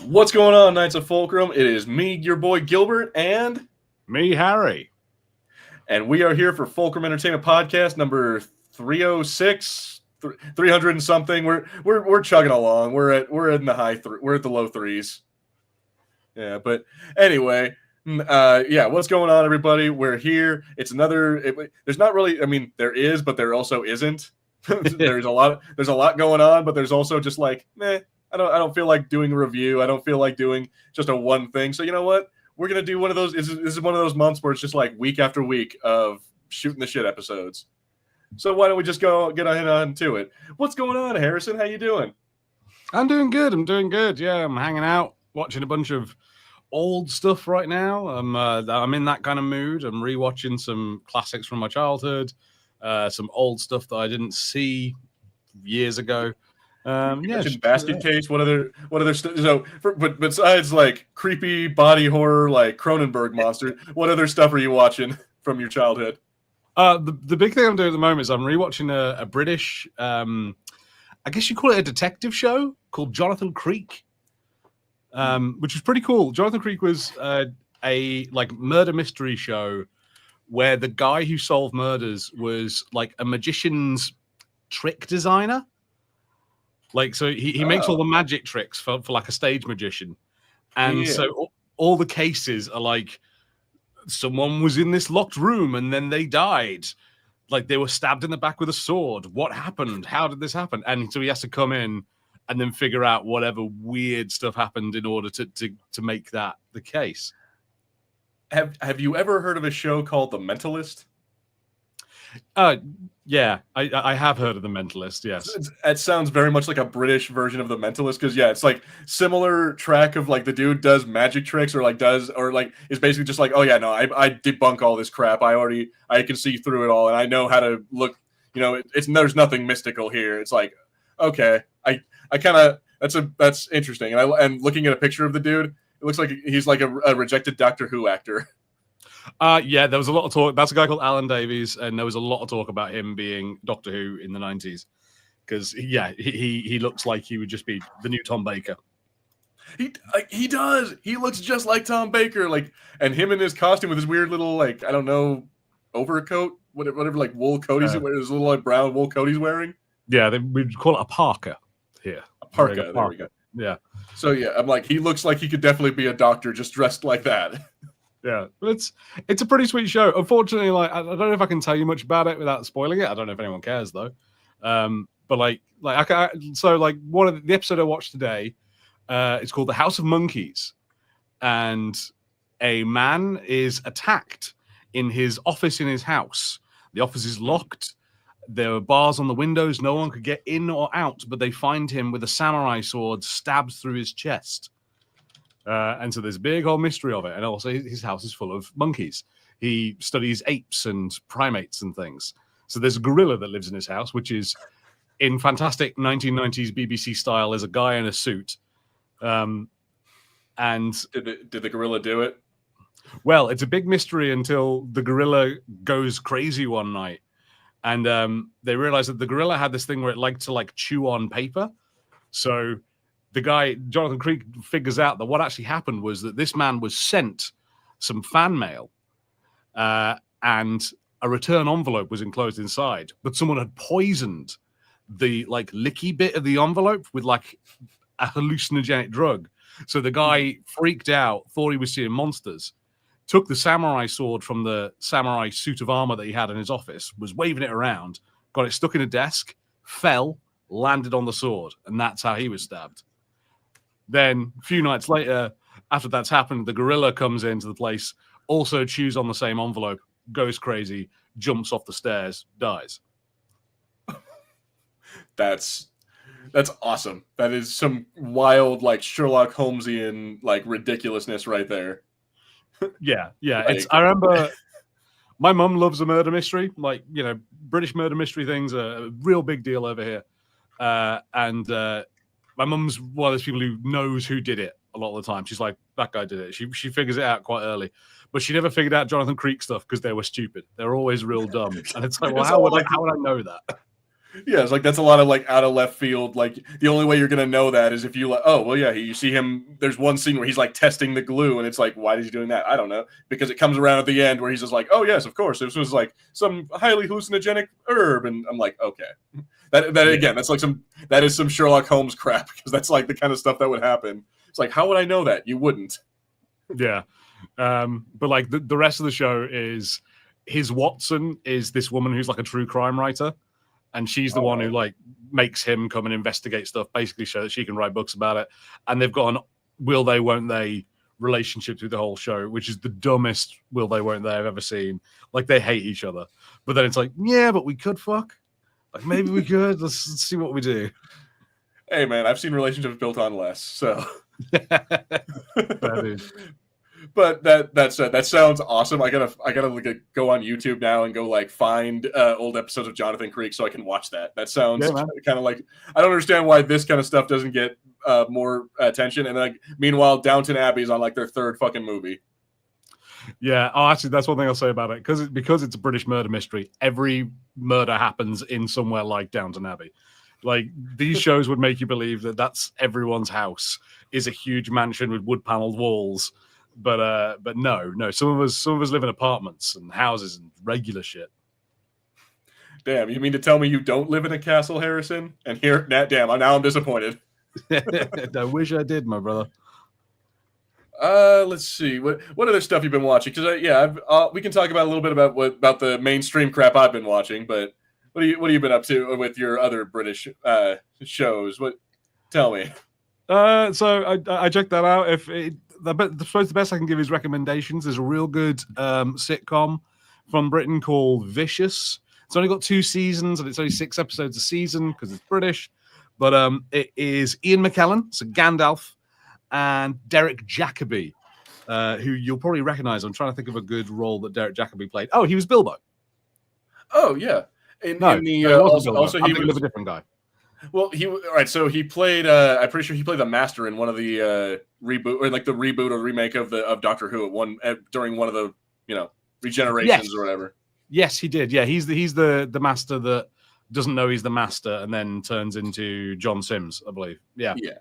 What's going on, Knights of Fulcrum? It is me, your boy Gilbert, and Me, Harry. we are here for Fulcrum Entertainment Podcast number 306, 300 and something. We're chugging along. We're in the we're at the low threes. Yeah, but anyway, what's going on, everybody? We're here. It's there's not really. I mean, there is, but there also isn't. There's a lot going on, but there's also just like, I don't feel like doing a review. I don't feel like doing just a one thing. So you know what? We're gonna do one of those. This is one of those months where it's just like week after week of shooting the shit episodes. So why don't we just get on to it? What's going on, Harrison? How you doing? I'm doing good. Yeah, I'm hanging out, watching a bunch of old stuff right now. I'm in that kind of mood. I'm rewatching some classics from my childhood, some old stuff that I didn't see years ago. You mentioned Basket Case. What other but besides like creepy body horror like Cronenberg monster, what other stuff are you watching from your childhood? The big thing I'm doing at the moment is I'm rewatching a British, I guess you call it a detective show called Jonathan Creek, which is pretty cool. Jonathan Creek was a like murder mystery show where the guy who solved murders was like a magician's trick designer. Like, so he makes all the magic tricks for like a stage magician. And so all the cases are like, someone was in this locked room and then they died. Like they were stabbed in the back with a sword. What happened? How did this happen? And so he has to come in and then figure out whatever weird stuff happened in order to make that the case. Have you ever heard of a show called The Mentalist? Yeah, I have heard of The Mentalist, yes. It sounds very much like a British version of The Mentalist because, yeah, it's like similar track of like the dude does magic tricks or is basically just like, oh, yeah, no, I debunk all this crap. I can see through it all and I know how to look, there's nothing mystical here. It's like, okay, I kind of, that's interesting. And looking at a picture of the dude, it looks like he's like a rejected Doctor Who actor. Yeah, there was a lot of talk. That's a guy called Alan Davies, and there was a lot of talk about him being Doctor Who in the 90s. Because, yeah, he looks like he would just be the new Tom Baker. He does. He looks just like Tom Baker. Like, and him in his costume with his weird little, like, I don't know, overcoat, whatever like wool coat he's wearing, his little like brown wool coat he's wearing. Yeah, we'd call it a parka here. A parka. There we go. Yeah. So yeah, I'm like, he looks like he could definitely be a doctor just dressed like that. Yeah, but it's a pretty sweet show. Unfortunately, like I don't know if I can tell you much about it without spoiling it. I don't know if anyone cares though. But like one of the episode I watched today, it's called The House of Monkeys, and a man is attacked in his office in his house. The office is locked. There are bars on the windows. No one could get in or out, but they find him with a samurai sword stabbed through his chest. And so there's a big whole mystery of it. And also his house is full of monkeys. He studies apes and primates and things. So there's a gorilla that lives in his house, which is in fantastic 1990s BBC style. There's a guy in a suit. And did the gorilla do it? Well, it's a big mystery until the gorilla goes crazy one night. And they realize that the gorilla had this thing where it liked to like chew on paper. So the guy, Jonathan Creek, figures out that what actually happened was that this man was sent some fan mail and a return envelope was enclosed inside, but someone had poisoned the like licky bit of the envelope with like a hallucinogenic drug. So the guy freaked out, thought he was seeing monsters, took the samurai sword from the samurai suit of armor that he had in his office, was waving it around, got it stuck in a desk, fell, landed on the sword, and that's how he was stabbed. Then a few nights later, after that's happened, the gorilla comes into the place, also chews on the same envelope, goes crazy, jumps off the stairs, dies. That's awesome. That is some wild, like Sherlock Holmesian, like ridiculousness right there. Yeah. Like, I remember my mum loves a murder mystery. Like, British murder mystery things are a real big deal over here. And my mum's one of those people who knows who did it a lot of the time. She's like, that guy did it. She figures it out quite early. But she never figured out Jonathan Creek stuff because they were stupid. They were always real dumb. And it's like, well, how would I know that? Yeah, it's like that's a lot of like out of left field. Like the only way you're gonna know that is if you like, oh well, yeah, you see him. There's one scene where he's like testing the glue, and it's like, why is he doing that? I don't know, because it comes around at the end where he's just like, oh yes, of course, this was like some highly hallucinogenic herb, and I'm like, okay, that again, that's like that is some Sherlock Holmes crap because that's like the kind of stuff that would happen. It's like, how would I know that? You wouldn't. Yeah, but like the rest of the show is his Watson is this woman who's like a true crime writer. And she's the one who like makes him come and investigate stuff, basically so that she can write books about it. And they've got an will they, won't they relationship through the whole show, which is the dumbest will they, won't they I've ever seen. Like they hate each other. But then it's like, yeah, but we could fuck. Like maybe we could. Let's see what we do. Hey man, I've seen relationships built on less, so. But that sounds awesome. I gotta like, go on YouTube now and go like find old episodes of Jonathan Creek so I can watch that. That sounds kind of like I don't understand why this kind of stuff doesn't get more attention. And like meanwhile, Downton Abbey is on like their third fucking movie. Yeah. Oh, actually, that's one thing I'll say about it because it's a British murder mystery. Every murder happens in somewhere like Downton Abbey. Like these shows would make you believe that that's everyone's house is a huge mansion with wood paneled walls. But no. Some of us live in apartments and houses and regular shit. Damn, you mean to tell me you don't live in a castle, Harrison? And here, damn, now I'm disappointed. I wish I did, my brother. Let's see what other stuff you've been watching because we can talk about a little bit about the mainstream crap I've been watching. But what have you been up to with your other British shows? Tell me. So I checked that out. The best I can give is recommendations. There's a real good sitcom from Britain called Vicious. It's only got 2 seasons and it's only 6 episodes a season because it's British. But it is Ian McKellen, so Gandalf, and Derek Jacobi, who you'll probably recognize. I'm trying to think of a good role that Derek Jacobi played. Oh, he was Bilbo. Oh yeah. Also he was a different guy. Well, so he played. I'm pretty sure he played the Master in one of the reboot or like the reboot or remake of Doctor Who during one of the regenerations or whatever. Yes, he did. Yeah, he's the Master that doesn't know he's the Master and then turns into John Sims, I believe. Yeah. Yeah.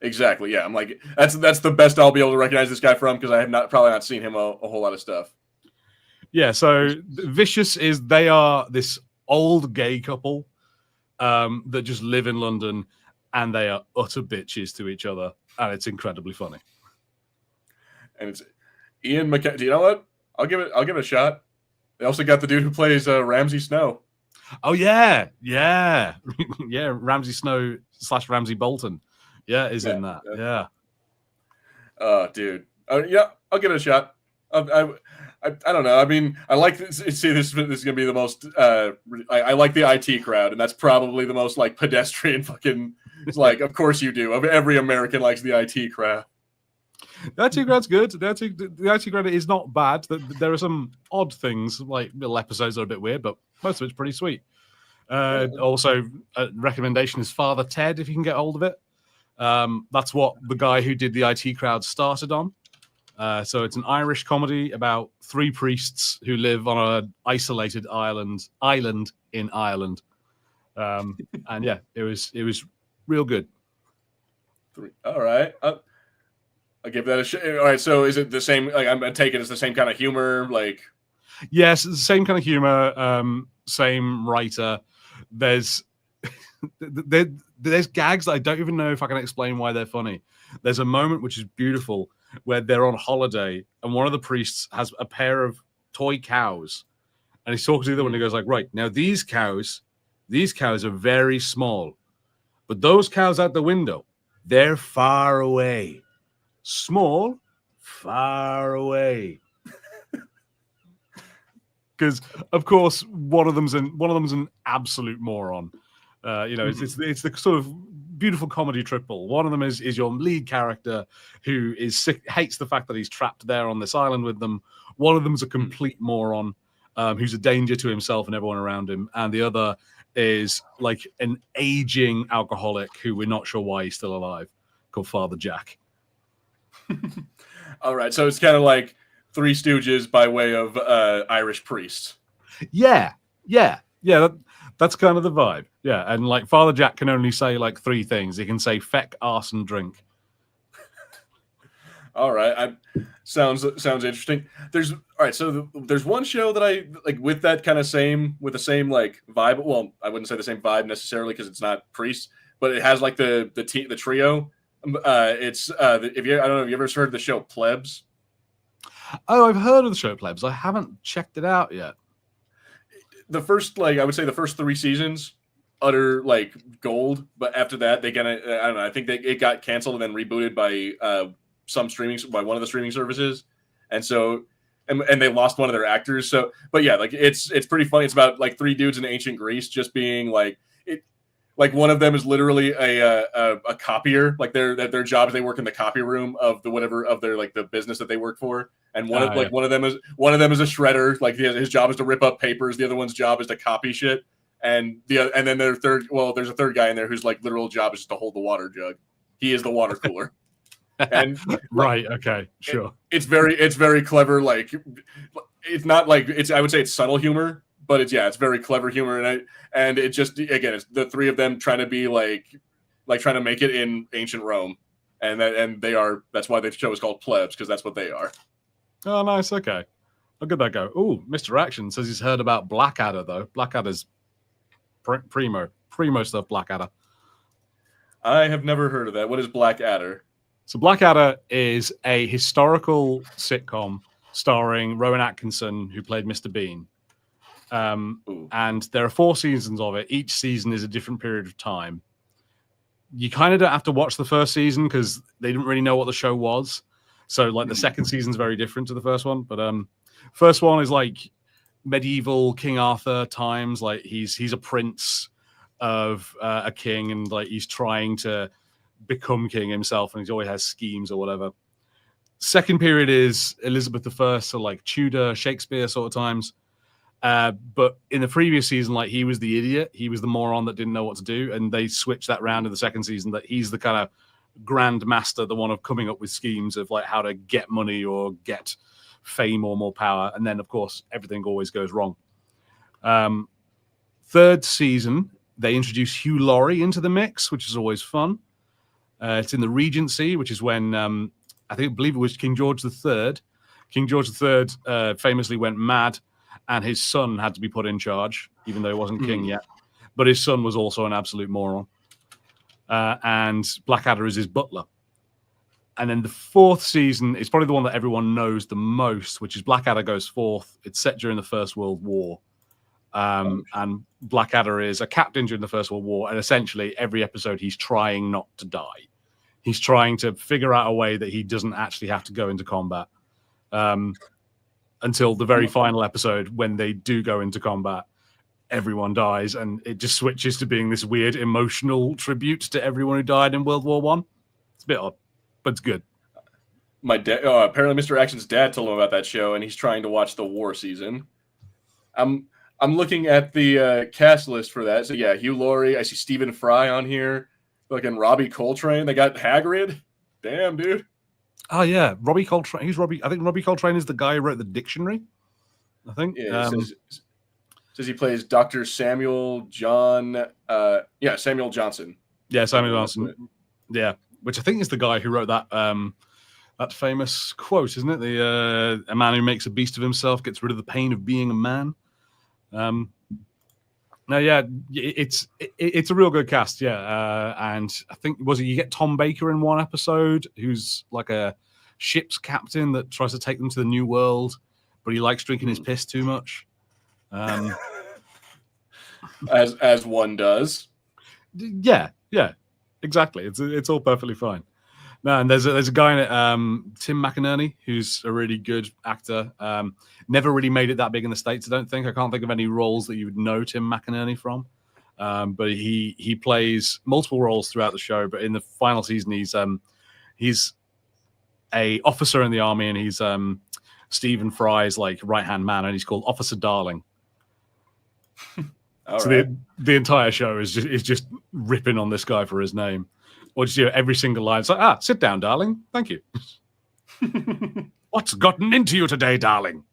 Exactly. Yeah, I'm like that's the best I'll be able to recognize this guy from because I have probably not seen him a whole lot of stuff. Yeah. So Vicious they are this old gay couple. That just live in London and they are utter bitches to each other and it's incredibly funny. And it's Ian McKellen. Do you know what? I'll give it a shot. They also got the dude who plays Ramsay Snow. Oh yeah. Ramsay Snow / Ramsay Bolton. Yeah, is in that. Yeah. Oh, dude. Yeah, I'll give it a shot. I don't know. I mean, I like this. See, this is gonna be the most. I like the IT crowd, and that's probably the most like pedestrian fucking. It's like, of course you do. Every American likes the IT crowd. The IT crowd's good. The IT crowd is not bad. There are some odd things, like little episodes that are a bit weird, but most of it's pretty sweet. Also, a recommendation is Father Ted if you can get hold of it. That's what the guy who did the IT crowd started on. So it's an Irish comedy about 3 priests who live on an isolated island in Ireland. And yeah, it was real good. All right. I'll give that a shot. All right. So is it the same? Like I'm taking it's the same kind of humor. Like yes, it's the same kind of humor. Same writer. There's gags that I don't even know if I can explain why they're funny. There's a moment which is beautiful where they're on holiday and one of the priests has a pair of toy cows and he's talking to the other one and he goes like, right, now these cows are very small, but those cows out the window, they're far away. Small, far away. Because of course one of them's an absolute moron. It's the sort of beautiful comedy triple. One of them is your lead character who is sick, hates the fact that he's trapped there on this island with them. One of them's a complete moron who's a danger to himself and everyone around him. And the other is like an aging alcoholic who we're not sure why he's still alive, called Father Jack. All right. So it's kind of like Three Stooges by way of Irish priests. Yeah. Yeah, that's kind of the vibe. Yeah, and like Father Jack can only say like 3 things. He can say feck, arse, and drink. All right, sounds interesting. There's all right. So there's one show that I like with that kind of with the same like vibe. Well, I wouldn't say the same vibe necessarily because it's not priests, but it has like the trio. It's if you I don't know if you ever heard of the show Plebs. Oh, I've heard of the show Plebs. I haven't checked it out yet. The first I would say the first 3 seasons utter like gold, but after that they kind of I don't know. I think it got canceled and then rebooted by by one of the streaming services, and so and they lost one of their actors. So, but yeah, like it's pretty funny. It's about like 3 dudes in ancient Greece just being like it. Like one of them is literally a copier. Like their job is they work in the copy room of the whatever of their like the business that they work for. And one of them is a shredder. Like his job is to rip up papers. The other one's job is to copy shit. And then their there's a third guy in there whose like literal job is just to hold the water jug. He is the water cooler. And right, okay, sure. It's very clever. Like it's not like I would say it's subtle humor, but it's very clever humor, and it just again it's the 3 of them trying to be like trying to make it in ancient Rome, and that's why the show is called Plebs because that's what they are. Oh, nice. Okay, I'll give that a go. Oh, Mr. Action says he's heard about Blackadder though. Blackadder's primo stuff. Blackadder. I have never heard of that. What is Blackadder? So Blackadder is a historical sitcom starring Rowan Atkinson, who played Mr. Bean. And there are 4 seasons of it. Each season is a different period of time. You kind of don't have to watch the first season because they didn't really know what the show was. So like the second season's very different to the first one. But first one is like medieval King Arthur times. Like he's a prince of a king, and like he's trying to become king himself, and he always has schemes or whatever. Second period is Elizabeth I, so like Tudor, Shakespeare sort of times. But in the previous season, like he was the idiot, he was the moron that didn't know what to do, and they switched that round in the second season that he's the kind of grand master, the one of coming up with schemes of like how to get money or get fame or more power, and then of course everything always goes wrong. Third season, they introduce Hugh Laurie into the mix, which is always fun. It's in the Regency, which is when I believe it was King George III. King George III famously went mad, and his son had to be put in charge, even though he wasn't king yet. But his son was also an absolute moron. And Blackadder is his butler. And then the 4th season is probably the one that everyone knows the most, which is Blackadder Goes Forth. It's set during the First World War. And Blackadder is a captain during the First World War, and essentially every episode he's trying not to die. He's trying to figure out a way that he doesn't actually have to go into combat until the very final episode when they do go into combat. Everyone dies, and it just switches to being this weird emotional tribute to everyone who died in World War One. It's a bit odd, but it's good. My dad, apparently Mr. Action's dad told him about that show, and he's trying to watch the war season. I'm looking at the cast list for that. So yeah, Hugh Laurie. I see Stephen Fry on here. Fucking Robbie Coltrane. They got Hagrid. Damn, dude. Oh yeah, Robbie Coltrane. Who's Robbie? I think Robbie Coltrane is the guy who wrote the dictionary. I think. Yeah. Says he plays Dr. Samuel Johnson. Yeah, Samuel Johnson. Yeah, which I think is the guy who wrote that famous quote, isn't it? A man who makes a beast of himself gets rid of the pain of being a man. No, yeah, it's a real good cast, yeah. And I think you get Tom Baker in one episode, who's like a ship's captain that tries to take them to the New World, but he likes drinking his piss too much. As one does. Yeah, exactly. It's all perfectly fine. No, and there's a guy in it, Tim McInerney, who's a really good actor. Never really made it that big in the States, I don't think. I can't think of any roles that you would know Tim McInerney from. But he plays multiple roles throughout the show. But in the final season, he's a officer in the army, and he's Stephen Fry's like right-hand man, and he's called Officer Darling. The entire show is just ripping on this guy for his name. Or just every single line. It's like, sit down, darling. Thank you. What's gotten into you today, darling?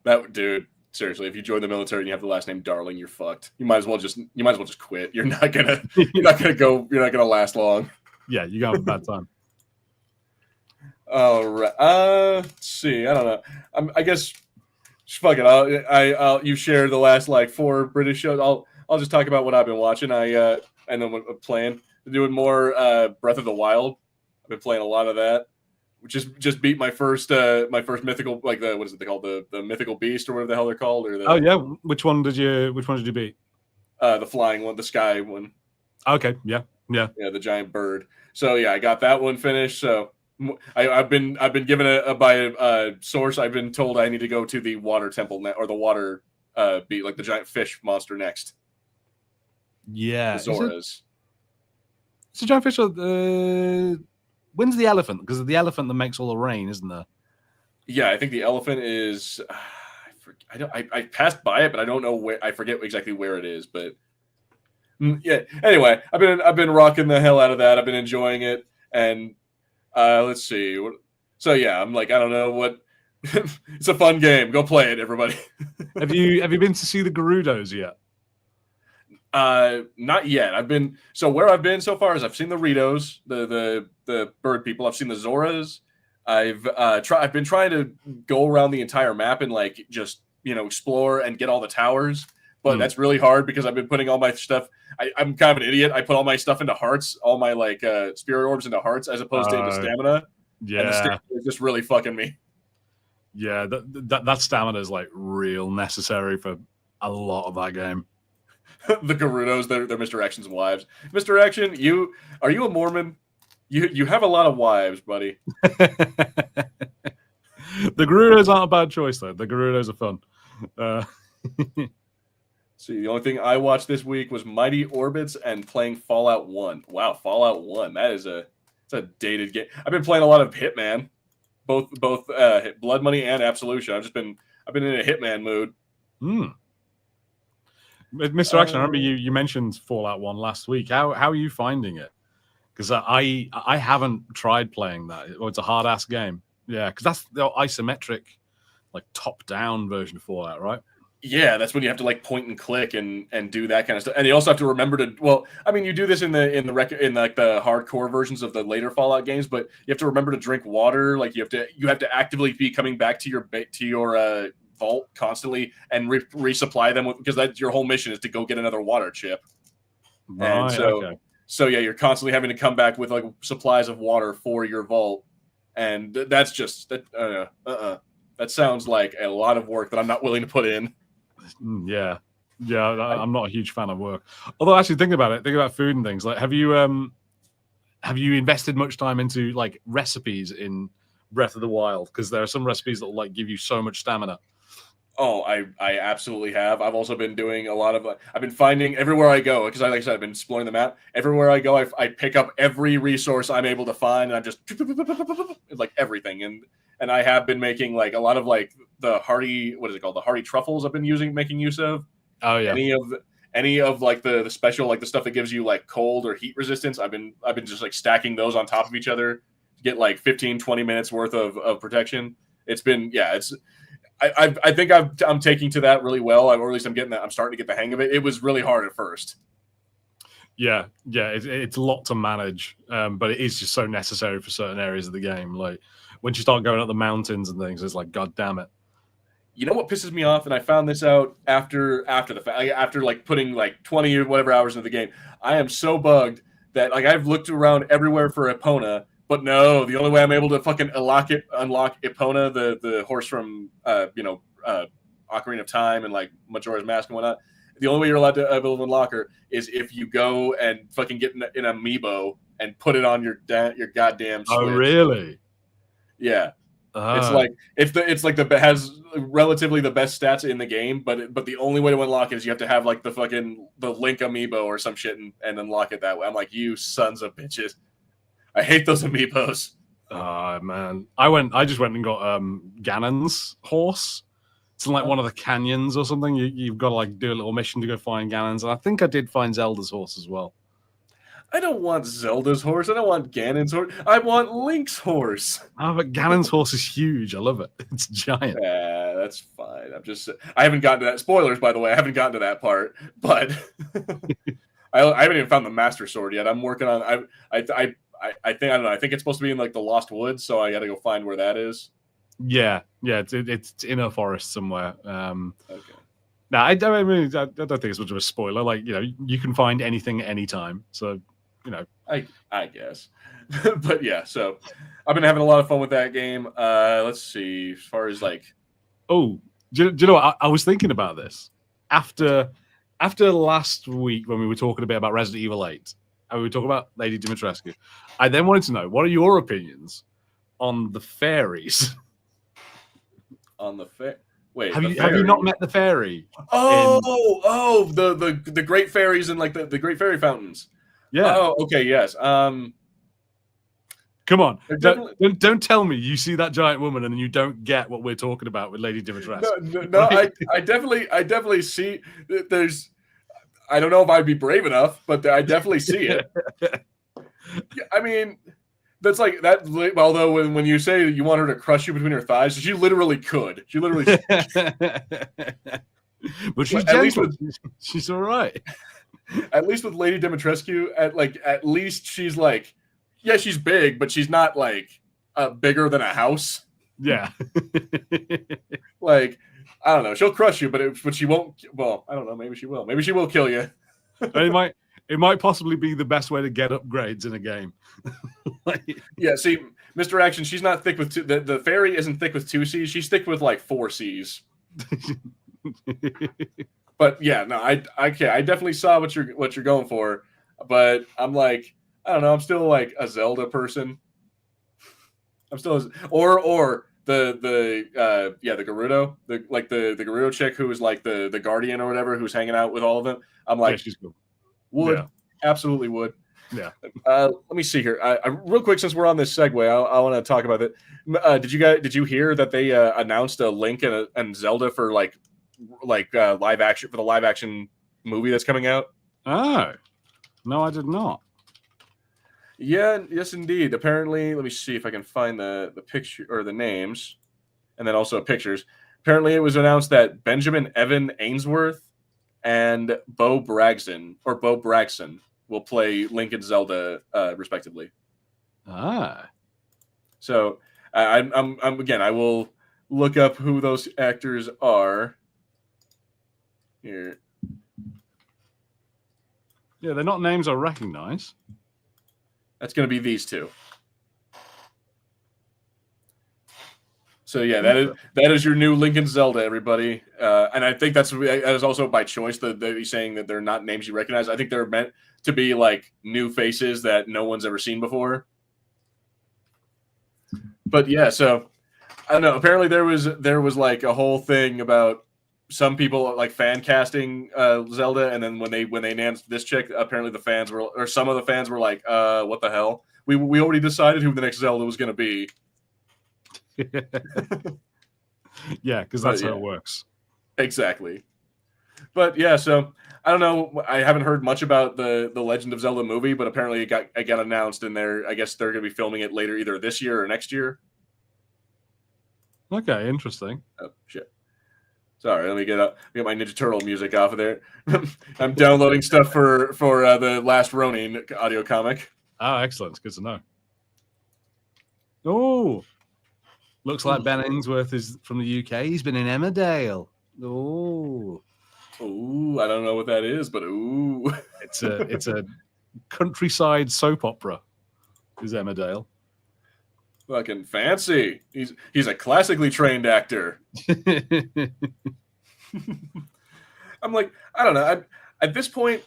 That dude, seriously, if you join the military and you have the last name Darling, you're fucked. You might as well just quit. You're not gonna last long. Yeah, you're gonna have a bad time. All right. Let's see. I don't know. I guess fuck it. I'll you share the last like 4 British shows. I'll just talk about what I've been watching. And then playing. Doing more Breath of the Wild. I've been playing a lot of that. Just beat my first mythical, like the what is it they called, the mythical beast or whatever the hell they're called, or the Oh yeah, which one did you beat? The flying one, the sky one. Okay, yeah, the giant bird. So yeah, I got that one finished. So I've been given by a source. I've been told I need to go to the water temple or the water beat, like the giant fish monster next. Yeah, the Zoras. It's a giant fish. When's the elephant? Because the elephant that makes all the rain, isn't there? Yeah, I think the elephant is. I passed by it, but I don't know where. I forget exactly where it is. But yeah. Anyway, I've been rocking the hell out of that. I've been enjoying it, and let's see. So yeah, I'm like, I don't know what. It's a fun game. Go play it, everybody. Have you been to see the Gerudos yet? Not yet. Where I've been so far is I've seen the Ritos, the bird people. I've seen the Zoras. I've been trying to go around the entire map and like just explore and get all the towers, but that's really hard because I've been putting all my stuff. I'm kind of an idiot. I put all my stuff into hearts, all my like spirit orbs into hearts as opposed to into stamina. Yeah, and the stamina is just really fucking me. Yeah, that stamina is like real necessary for a lot of that game. The Gerudos, they're Mr. Action's wives. Mr. Action, are you a Mormon? You have a lot of wives, buddy. The Gerudos aren't a bad choice, though. The Gerudos are fun. See, the only thing I watched this week was Mighty Orbits and playing Fallout 1. Wow, Fallout 1. It's a dated game. I've been playing a lot of Hitman, both Blood Money and Absolution. I've been in a Hitman mood. Mr. Action, I remember you mentioned Fallout 1 last week. How are you finding it? Because I haven't tried playing that. It's a hard ass game. Yeah, because that's the isometric, like top down version of Fallout, right? Yeah, that's when you have to like point and click and do that kind of stuff. And you also have to remember to. Well, I mean, you do this in like the hardcore versions of the later Fallout games, but you have to remember to drink water. Like you have to actively be coming back to your vault constantly and resupply them because that's your whole mission is to go get another water chip. Right, and so yeah, you're constantly having to come back with like supplies of water for your vault, and that's just that. That sounds like a lot of work that I'm not willing to put in. Yeah, I'm not a huge fan of work. Although actually, think about food and things. Like, have you invested much time into like recipes in Breath of the Wild? Because there are some recipes that will like give you so much stamina. Oh, I absolutely have. I've also been doing a lot of. I've been finding everywhere I go because, like I said, I've been exploring the map. Everywhere I go, I pick up every resource I'm able to find, and I'm just like everything. And I have been making like a lot of like the hearty, what is it called? The hearty truffles. I've been making use of. Oh yeah. Any of like the special, like the stuff that gives you like cold or heat resistance. I've been just like stacking those on top of each other to get like 15-20 minutes worth of protection. It's been I think I'm taking to that really well, or at least I'm starting to get the hang of it. It was really hard at first. Yeah, it's a lot to manage, but it is just so necessary for certain areas of the game. Like when you start going up the mountains and things, it's like, God damn it. You know what pisses me off, and I found this out after the fact, after like putting like 20 or whatever hours into the game. I am so bugged that like I've looked around everywhere for Epona. But no, the only way I'm able to fucking unlock Epona, the horse from Ocarina of Time and like Majora's Mask and whatnot. The only way you're allowed to able to unlock her is if you go and fucking get an amiibo and put it on your goddamn Switch. Oh really? Yeah. It's like has relatively the best stats in the game, but the only way to unlock it is you have to have like the Link amiibo or some shit and unlock it that way. I'm like, you sons of bitches. I hate those amiibos. Man. I just went and got Ganon's horse. It's in like one of the canyons or something. You've got to like do a little mission to go find Ganon's. And I think I did find Zelda's horse as well. I don't want Zelda's horse. I don't want Ganon's horse. I want Link's horse. Oh, but Ganon's horse is huge. I love it. It's giant. Yeah, that's fine. I haven't gotten to that. Spoilers, by the way, I haven't gotten to that part, but I haven't even found the Master Sword yet. I'm working on. I think I don't know. I think it's supposed to be in like the Lost Woods, so I got to go find where that is. Yeah, it's in a forest somewhere. Okay. No, I don't think it's much of a spoiler. Like, you can find anything at any time. So, I guess. But yeah, so I've been having a lot of fun with that game. Let's see, as far as like, do you know what? I was thinking about this after last week when we were talking a bit about Resident Evil 8, and we were talking about Lady Dimitrescu. I then wanted to know, what are your opinions on the fairies? On the wait, have you not met the fairy? The great fairies and like the great fairy fountains. Yeah. Oh, okay, yes. Come on, don't tell me you see that giant woman and you don't get what we're talking about with Lady Dimitrescu. No, I definitely see. There's, I don't know if I'd be brave enough, but I definitely see it. I mean, that's like that. Although when you say you want her to crush you between her thighs, she literally could. She literally. But she's gentle. She's all right. At least with Lady Dimitrescu, at least she's like, yeah, she's big, but she's not like bigger than a house. Yeah. Like, I don't know. She'll crush you, but she won't. Well, I don't know. Maybe she will. Maybe she will kill you. It might possibly be the best way to get upgrades in a game. Yeah, see, Mr. Action, she's not thick with the fairy isn't thick with 2 C's. She's thick with like 4 C's. But yeah, no, I definitely saw what you're going for, but I'm like, I don't know, I'm still like a Zelda person. I'm still or the Gerudo, the Gerudo chick who is like the guardian or whatever, who's hanging out with all of them. I'm like, yeah, she's cool. Would absolutely would. Yeah. Let me see here. Real quick, since we're on this segue, I want to talk about it. Did you hear that they announced a Link and Zelda for like live action, for the live action movie that's coming out? Oh, no, I did not. Yeah, yes, indeed. Apparently, let me see if I can find the picture or the names, and then also pictures. Apparently, it was announced that Benjamin Evan Ainsworth and Bo Bragson will play Link and Zelda, respectively. Ah. So I'm again, I will look up who those actors are here. Yeah, they're not names I recognize. That's going to be these two. So yeah, that is your new Link and Zelda, everybody. And I think that is also by choice. That they're saying that they're not names you recognize. I think they're meant to be like new faces that no one's ever seen before. But yeah, so I don't know. Apparently there was like a whole thing about some people like fan casting Zelda, and then when they announced this chick, apparently some of the fans were like, what the hell? We already decided who the next Zelda was going to be. Yeah, because that's how it works. Exactly. But yeah, so I don't know. I haven't heard much about the Legend of Zelda movie, but apparently it got announced, and I guess they're going to be filming it later, either this year or next year. Okay, interesting. Oh shit! Sorry, let me get my Ninja Turtle music off of there. I'm downloading stuff for the last Ronin audio comic. Oh, excellent! It's good to know. Oh, looks like Ben Ainsworth is from the UK. He's been in Emmerdale. Oh, I don't know what that is, but it's a countryside soap opera. Is Emmerdale? Fucking fancy. He's a classically trained actor. I'm like, I don't know. At this point,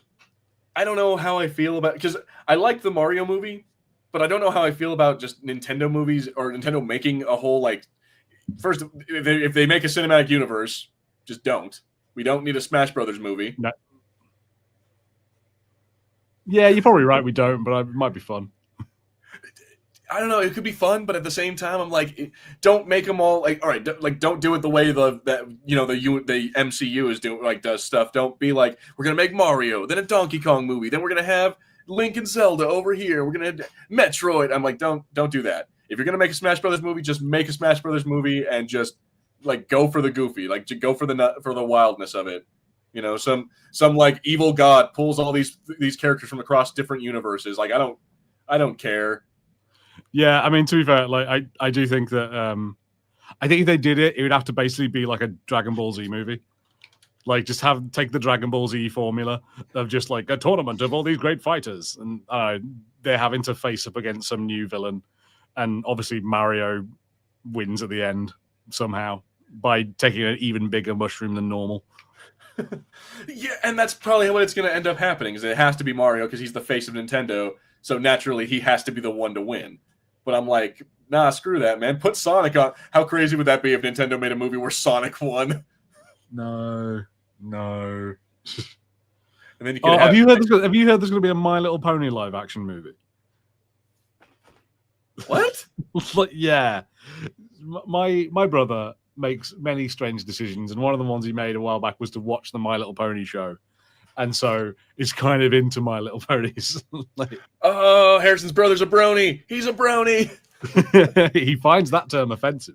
I don't know how I feel about, because I like the Mario movie, but I don't know how I feel about just Nintendo movies or Nintendo making a whole, like, first, if they make a cinematic universe, just don't. We don't need a Smash Brothers movie. No. Yeah, you're probably right. We don't, but it might be fun. I don't know. It could be fun, but at the same time, I'm like, don't make them all like, all right, don't do it the way the MCU is doing, like, does stuff. Don't be like, we're gonna make Mario, then a Donkey Kong movie, then we're gonna have Link and Zelda over here, we're gonna have Metroid. I'm like, don't do that. If you're gonna make a Smash Brothers movie, just make a Smash Brothers movie and just like go for the goofy, like to go for the wildness of it. You know, some like evil god pulls all these characters from across different universes. Like I don't care. Yeah, I mean, to be fair, like I do think that I think if they did it, it would have to basically be like a Dragon Ball Z movie. Like, just take the Dragon Ball Z formula of just like a tournament of all these great fighters, and they're having to face up against some new villain, and obviously Mario wins at the end somehow by taking an even bigger mushroom than normal. Yeah, and that's probably what it's going to end up happening. Is it has to be Mario because he's the face of Nintendo, so naturally he has to be the one to win. But I'm like, nah, screw that, man. Put Sonic on. How crazy would that be if Nintendo made a movie where Sonic won? No. And then you have you heard there's going to be a My Little Pony live action movie? What? Yeah, my brother makes many strange decisions, and one of the ones he made a while back was to watch the My Little Pony show, and so he's kind of into My Little Ponies. Like, oh, Harrison's brother's a brony. He's a brony. He finds that term offensive.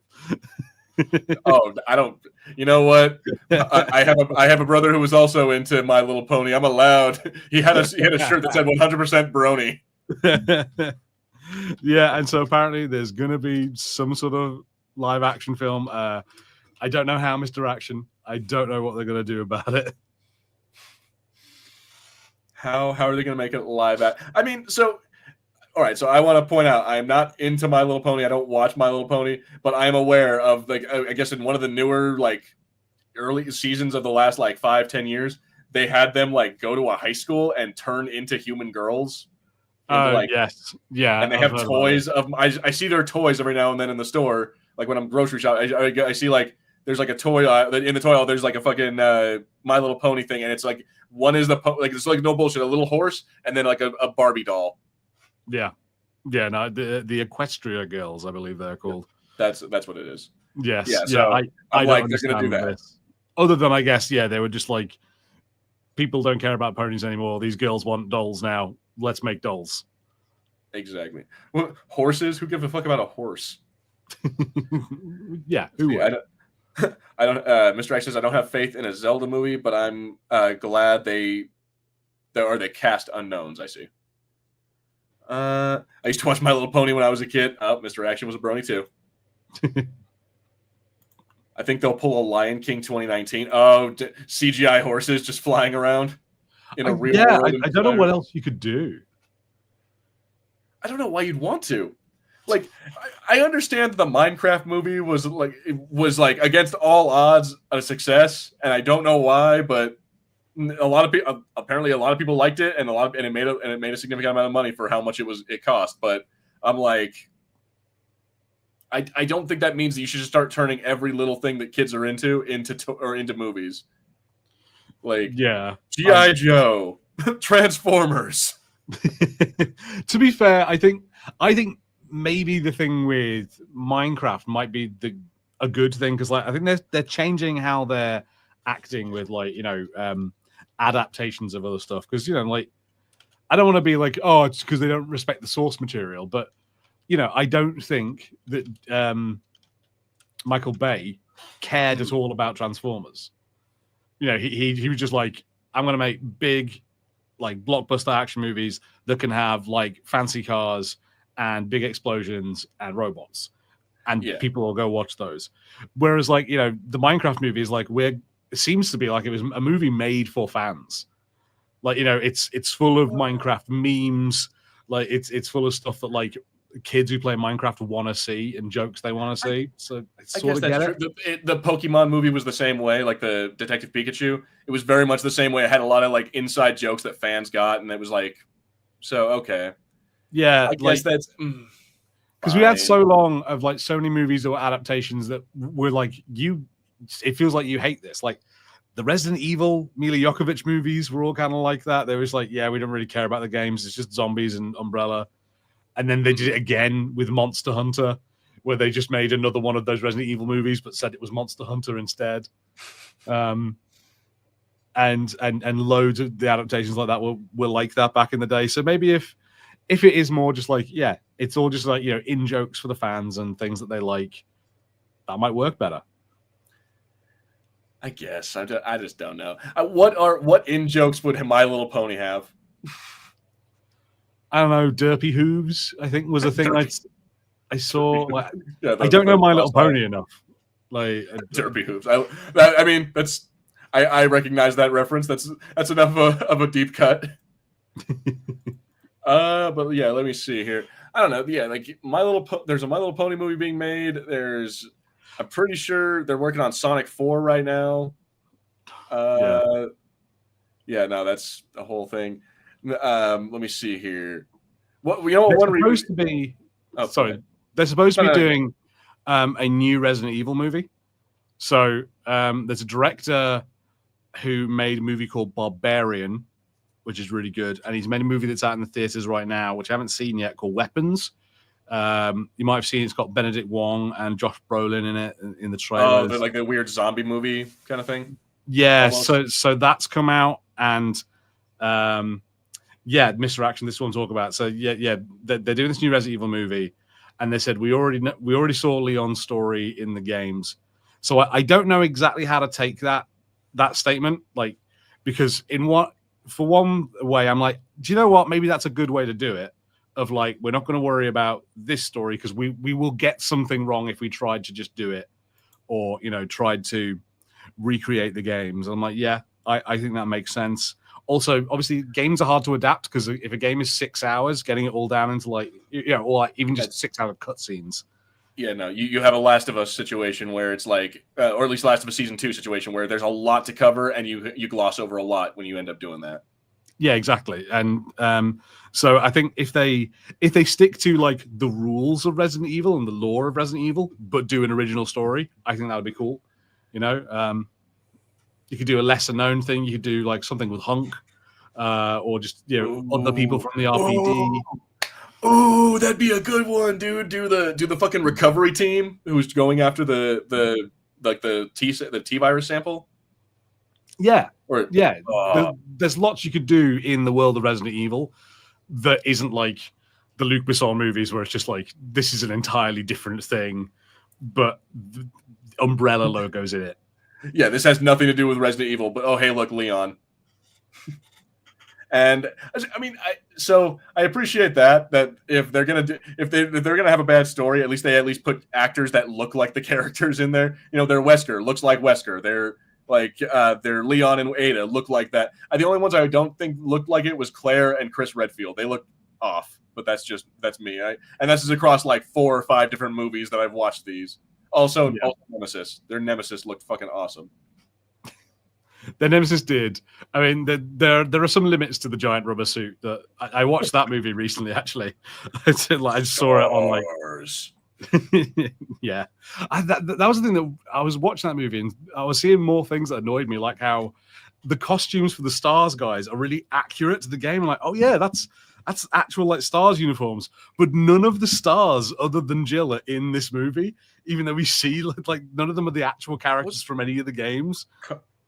Oh, I don't. You know what? I have a brother who was also into My Little Pony. I'm allowed. He had a shirt that said 100% brony. Yeah, and so apparently there's gonna be some sort of live action film. I don't know how, Mr. Action. I don't know what they're gonna do about it. How are they gonna make it live? I mean, so. All right, so I want to point out I am not into My Little Pony. I don't watch My Little Pony, but I am aware of, like, I guess in one of the newer, like, early seasons of the last like 5-10 years, they had them like go to a high school and turn into human girls. Yes, yeah, and they have toys of. I see their toys every now and then in the store. Like when I'm grocery shopping, I see like there's like a toy in the toy aisle. There's like a fucking My Little Pony thing, and it's like one is like it's like no bullshit, a little horse, and then like a Barbie doll. Yeah. No, the Equestria Girls, I believe they're called. That's what it is. Yes. Yeah. So I like they're going to do that. This. Other than, I guess, yeah, they were just like, people don't care about ponies anymore. These girls want dolls now. Let's make dolls. Exactly. Well, horses? Who gives a fuck about a horse? Yeah. I don't. Mr. X says I don't have faith in a Zelda movie, but I'm glad they cast unknowns. I see. I used to watch My Little Pony when I was a kid. Oh, Mr. Action was a brony too. I think they'll pull a Lion King 2019. Oh, CGI horses just flying around in a real world. I don't know what else you could do. I don't know why you'd want to. Like, I understand the Minecraft movie was like against all odds a success, and I don't know why, but a lot of people liked it, and it made a significant amount of money for how much it cost. But I'm like, I don't think that means that you should just start turning every little thing that kids are into movies. Like, yeah, G.I. Joe, Transformers. To be fair, I think maybe the thing with Minecraft might be a good thing, because like I think they're changing how they're acting with, like, you know, adaptations of other stuff, because, you know, like, I don't want to be like, oh, it's because they don't respect the source material, but, you know, I don't think that Michael Bay cared at all about Transformers. You know, he was just like, I'm going to make big, like, blockbuster action movies that can have like fancy cars and big explosions and robots, and people will go watch those. Whereas, like, you know, the Minecraft movie is like, it seems to be like it was a movie made for fans. Like, you know, it's full of Minecraft memes. Like, it's full of stuff that, like, kids who play Minecraft want to see and jokes they want to see. So I sort of get it. The Pokemon movie was the same way, like the Detective Pikachu. It was very much the same way. It had a lot of like inside jokes that fans got, and it was like, so okay, yeah, I guess that's because we had so long of like so many movies or adaptations that were like, it feels like you hate this. Like the Resident Evil Mila Jovovich movies were all kind of like that. They was like, yeah, we don't really care about the games. It's just zombies and Umbrella. And then they did it again with Monster Hunter, where they just made another one of those Resident Evil movies, but said it was Monster Hunter instead. And loads of the adaptations like that were like that back in the day. So maybe if it is more just like, yeah, it's all just like, you know, in jokes for the fans and things that they like, that might work better. I guess I just don't know. What in jokes would My Little Pony have? I don't know. Derpy hooves, I think, was a thing I saw. Like, Yeah, I don't know My Little cross-eyed. Pony enough. Like Derpy hooves. I mean, I recognize that reference. That's enough of a deep cut. But yeah, let me see here. I don't know. Yeah, like there's a My Little Pony movie being made. I'm pretty sure they're working on Sonic 4 right now. Yeah, no, that's the whole thing. Let me see here. What they're one supposed to be. Oh, sorry, they're supposed to be doing a new Resident Evil movie. So there's a director who made a movie called Barbarian, which is really good, and he's made a movie that's out in the theaters right now, which I haven't seen yet, called Weapons. You might have seen it's got Benedict Wong and Josh Brolin in it in the trailers. Oh, they're like the weird zombie movie kind of thing. Yeah, so that's come out, and Mr. Action, this one talk about. So they're doing this new Resident Evil movie, and they said we already saw Leon's story in the games. So I don't know exactly how to take that statement, like, because for one way, I'm like, do you know what? Maybe that's a good way to do it. Of like, we're not going to worry about this story because we will get something wrong if we tried to just do it, or tried to recreate the games. I'm like, yeah, I think that makes sense. Also, obviously, games are hard to adapt because if a game is 6 hours, getting it all down into or like even just 6 hour cutscenes. Yeah, no, you have a Last of Us situation where it's like, or at least Last of Us Season 2 situation where there's a lot to cover and you gloss over a lot when you end up doing that. Yeah, exactly. And so I think if they stick to like the rules of Resident Evil and the lore of Resident Evil, but do an original story, I think that would be cool. You could do a lesser known thing. You could do like something with Hunk, or just other people from the RPD. Oh, that'd be a good one, dude. Do the fucking recovery team who's going after the T virus sample. Yeah, there's lots you could do in the world of Resident Evil that isn't like the Luc Besson movies where it's just like this is an entirely different thing, but the Umbrella logo's in it. Yeah, this has nothing to do with Resident Evil, but oh hey, look, Leon. And I mean, I appreciate that if they're gonna have a bad story, at least they put actors that look like the characters in there. Their Wesker looks like Wesker. Their Leon and Ada look like that. The only ones I don't think looked like it was Claire and Chris Redfield. They look off, but that's me. And this is across like 4 or 5 different movies that I've watched these. Also Nemesis. Their Nemesis looked fucking awesome. Their Nemesis did. I mean, there are some limits to the giant rubber suit. That I watched that movie recently. Actually, I saw it on like. Yeah, that was the thing that I was watching that movie and I was seeing more things that annoyed me, like how the costumes for the Stars guys are really accurate to the game. I'm like, oh yeah, that's actual like Stars uniforms, but none of the Stars other than Jill are in this movie, even though we see like none of them are the actual characters from any of the games.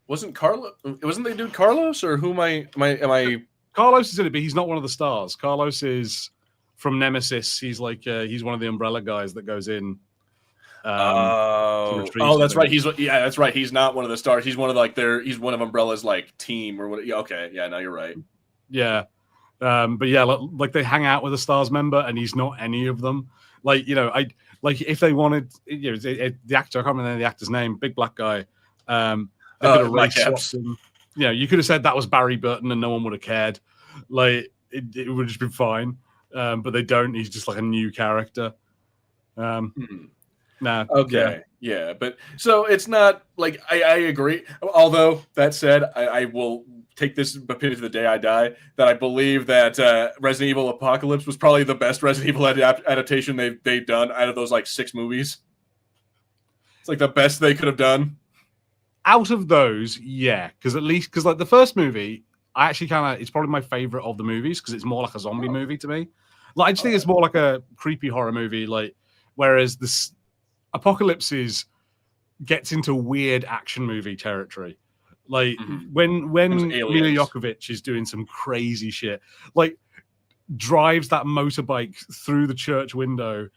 Wasn't the dude Carlos, or who am I? Carlos is in it, but he's not one of the Stars. Carlos is from Nemesis. He's like he's one of the Umbrella guys that goes in. That's right. That's right. He's not one of the Stars. He's one of he's one of Umbrella's like team or what? Yeah, okay, yeah, no, you're right. Yeah, but yeah, like they hang out with a Stars member, and he's not any of them. Like if they wanted, the actor, I can't remember the actor's name, big black guy. They could have race him. You could have said that was Barry Burton, and no one would have cared. Like it would have just been fine. But they don't. He's just like a new character. Nah. Okay. Yeah. But so it's not like I agree. Although that said, I will take this opinion to the day I die that I believe that Resident Evil Apocalypse was probably the best Resident Evil adaptation they've done out of those like 6 movies. It's like the best they could have done. Out of those, yeah, because like the first movie, I actually it's probably my favorite of the movies because it's more like a zombie movie to me. Like I just think it's more like a creepy horror movie. Like whereas this Apocalypse gets into weird action movie territory. Like when Mila Jovovich is doing some crazy shit, like drives that motorbike through the church window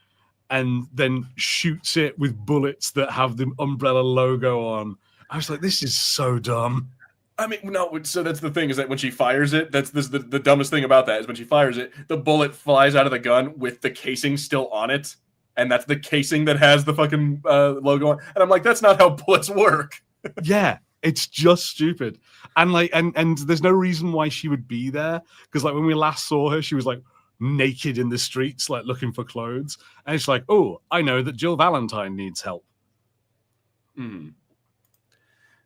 and then shoots it with bullets that have the Umbrella logo on. I was like, this is so dumb. I mean, no. So that's the thing, is that when she fires it, that's the dumbest thing about that is when she fires it, the bullet flies out of the gun with the casing still on it, and that's the casing that has the fucking logo on. And I'm like, that's not how bullets work. Yeah, it's just stupid. And like, and there's no reason why she would be there, because like when we last saw her, she was like naked in the streets, like looking for clothes, and it's like, oh, I know that Jill Valentine needs help.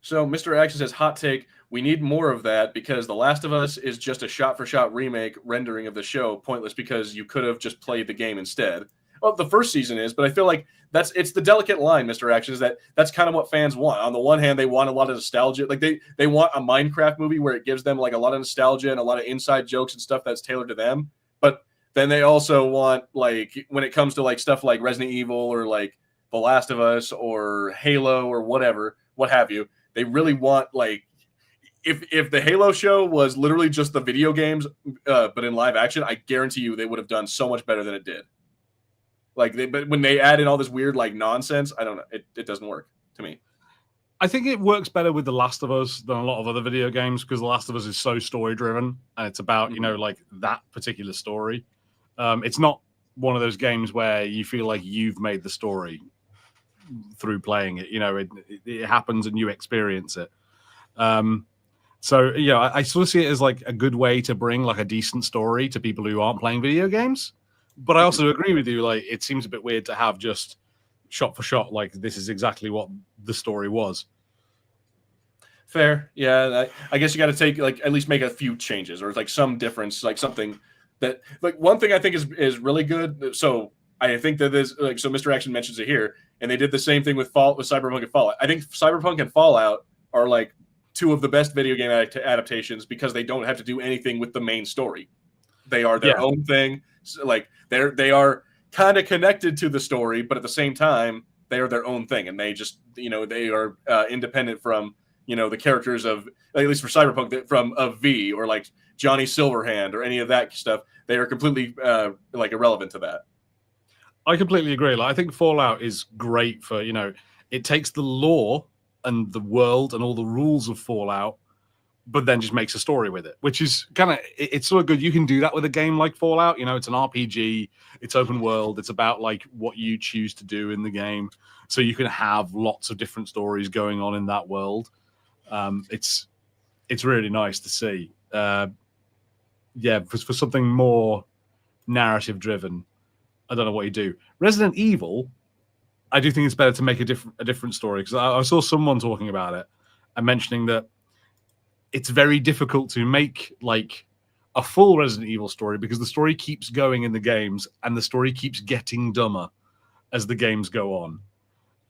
So Mr. Action says, hot take, we need more of that because The Last of Us is just a shot-for-shot remake rendering of the show, pointless because you could have just played the game instead. Well, the first season is, but I feel like it's the delicate line, Mr. Action, is that's kind of what fans want. On the one hand, they want a lot of nostalgia. Like they want a Minecraft movie where it gives them like a lot of nostalgia and a lot of inside jokes and stuff that's tailored to them. But then they also want, like, when it comes to like stuff like Resident Evil or like The Last of Us or Halo or whatever, what have you, they really want, like, if the Halo show was literally just the video games, but in live action, I guarantee you they would have done so much better than it did. Like, but when they add in all this weird like nonsense, I don't know, it doesn't work to me. I think it works better with The Last of Us than a lot of other video games because The Last of Us is so story driven and it's about, you know, like that particular story. It's not one of those games where you feel like you've made the story through playing it. You know, it happens and you experience it. So yeah, I sort of see it as like a good way to bring like a decent story to people who aren't playing video games. But I also agree with you. Like, it seems a bit weird to have just shot for shot, like this is exactly what the story was. Fair, yeah. I guess you got to take, like, at least make a few changes or like some difference, like something that, like, one thing I think is really good. So I think that is like, so Mr. Action mentions it here, and they did the same thing with Cyberpunk and Fallout. I think Cyberpunk and Fallout are like two of the best video game adaptations because they don't have to do anything with the main story. They are their own thing. So, like, they are kind of connected to the story, but at the same time, they are their own thing, and they just, you know, they are independent from, you know, the characters of, at least for Cyberpunk, from of V or like Johnny Silverhand or any of that stuff. They are completely like irrelevant to that. I completely agree. Like, I think Fallout is great for, you know, it takes the lore and the world and all the rules of Fallout, but then just makes a story with it, which is kind of, it's sort of good. You can do that with a game like Fallout. You know, it's an RPG, it's open world, it's about like what you choose to do in the game. So you can have lots of different stories going on in that world. It's really nice to see. Yeah, for something more narrative driven, I don't know what you do. Resident Evil, I do think it's better to make a different story, because I saw someone talking about it and mentioning that it's very difficult to make like a full Resident Evil story because the story keeps going in the games and the story keeps getting dumber as the games go on.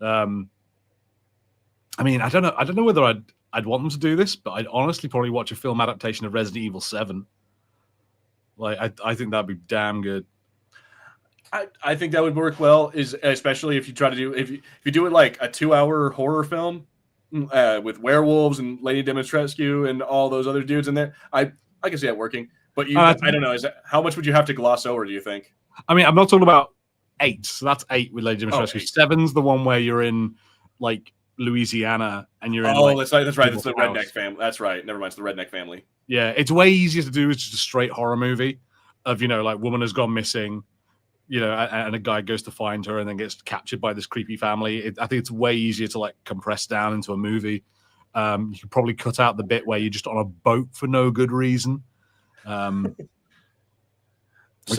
I mean, I don't know whether I'd want them to do this, but I'd honestly probably watch a film adaptation of Resident Evil 7. Like, I think that'd be damn good. I think that would work well, is especially if you try to do, if you do it like a 2-hour horror film with werewolves and Lady Dimitrescu and all those other dudes in there. I can see that working, but I don't know. How much would you have to gloss over, do you think? I mean, I'm not talking about 8. So that's 8 with Lady Dimitrescu. 7's the one where you're in like Louisiana and you're in. Oh, that's right. That's right. It's the redneck family. That's right. Never mind. It's the redneck family. Yeah, it's way easier to do. It's just a straight horror movie of, you know, like woman has gone missing, you know, and a guy goes to find her and then gets captured by this creepy family. I think it's way easier to like compress down into a movie. You could probably cut out the bit where you're just on a boat for no good reason. Which,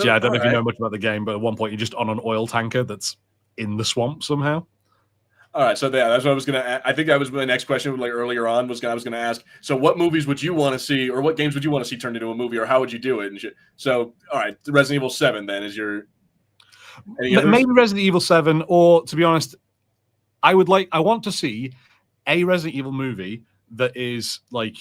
yeah, I don't know if you know much about the game, but at one point you're just on an oil tanker that's in the swamp somehow. All right, so that's what I was gonna. I think that was my next question. Like earlier on, I was gonna ask. So, what movies would you want to see, or what games would you want to see turned into a movie, or how would you do it? And shit. So, all right, Resident Evil 7 then is your. Maybe Resident Evil 7, or to be honest, I want to see a Resident Evil movie that is like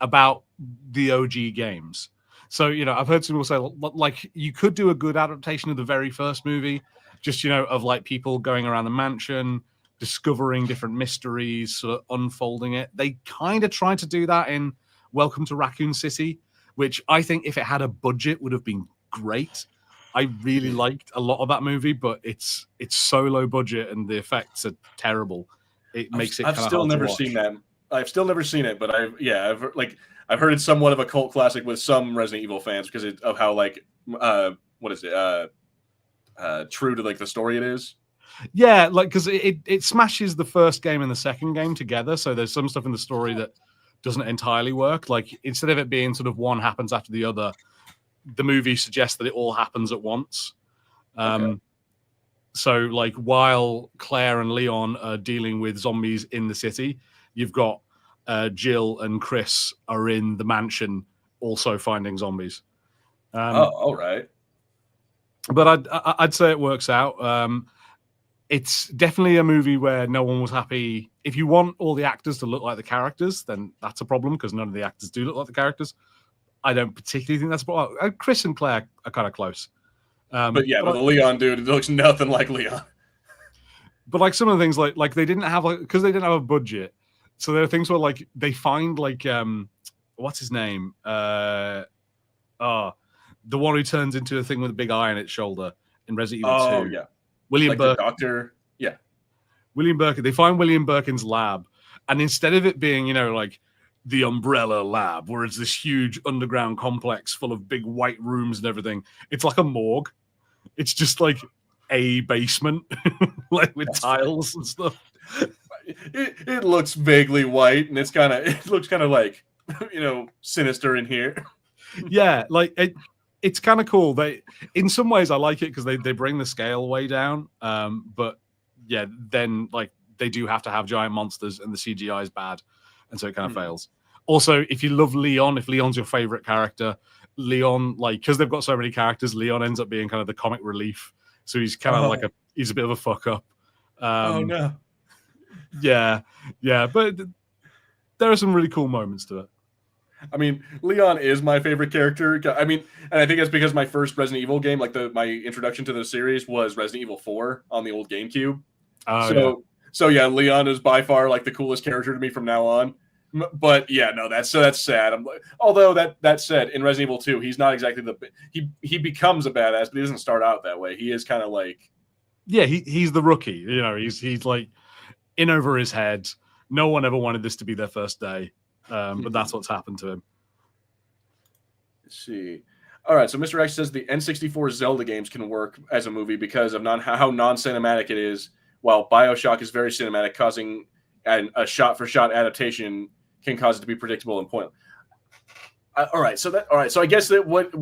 about the OG games. So, you know, I've heard some people say like you could do a good adaptation of the very first movie, just, you know, of like people going around the mansion, discovering different mysteries, sort of unfolding it. They kind of tried to do that in Welcome to Raccoon City, which I think if it had a budget would have been great. I really liked a lot of that movie, but it's so low budget and the effects are terrible. it makes it. I've kind of still hard to never watch. seen that. I've still never seen it, but I've heard it's somewhat of a cult classic with some Resident Evil fans because of how what is it true to like the story it is. Yeah, like because it smashes the first game and the second game together. So there's some stuff in the story that doesn't entirely work. Like instead of it being sort of one happens after the other, the movie suggests that it all happens at once. Okay. So like while Claire and Leon are dealing with zombies in the city, you've got Jill and Chris are in the mansion also finding zombies. All right. But I'd say it works out. It's definitely a movie where no one was happy. If you want all the actors to look like the characters, then that's a problem because none of the actors do look like the characters. I don't particularly think that's a problem. Chris and Claire are kind of close. But the Leon dude, it looks nothing like Leon. But like some of the things, like they didn't have because they didn't have a budget. So there are things where like they find like what's his name? The one who turns into a thing with a big eye on its shoulder in Resident Evil 2. Oh yeah. William like Birkin. The doctor. Yeah. William Birkin. They find William Birkin's lab, and instead of it being, like the Umbrella Lab, where it's this huge underground complex full of big white rooms and everything, it's like a morgue. It's just like a basement, like with tiles and stuff. It looks vaguely white, and it looks kind of like sinister in here. Yeah, like it's kind of cool. In some ways, I like it because they bring the scale way down. But yeah, then like they do have to have giant monsters, and the CGI is bad, and so it kind of fails. Also, if you love Leon, if Leon's your favorite character, Leon, like because they've got so many characters, Leon ends up being kind of the comic relief. So he's kind of he's a bit of a fuck up. Oh no. Yeah, but there are some really cool moments to it. I mean, Leon is my favorite character. I mean, and I think that's because my first Resident Evil game, like my introduction to the series, was Resident Evil 4 on the old GameCube. So Leon is by far like the coolest character to me from now on. But yeah, no, that's sad. Although that said, in Resident Evil 2, he's not exactly he becomes a badass, but he doesn't start out that way. He is kind of like he's the rookie. He's like in over his head. No one ever wanted this to be their first day. But that's what's happened to him. Let's see. All right, so Mr. X says the N64 Zelda games can work as a movie because of how non-cinematic it is, while BioShock is very cinematic, causing a shot-for-shot adaptation can cause it to be predictable and pointless. All right, so I guess that what at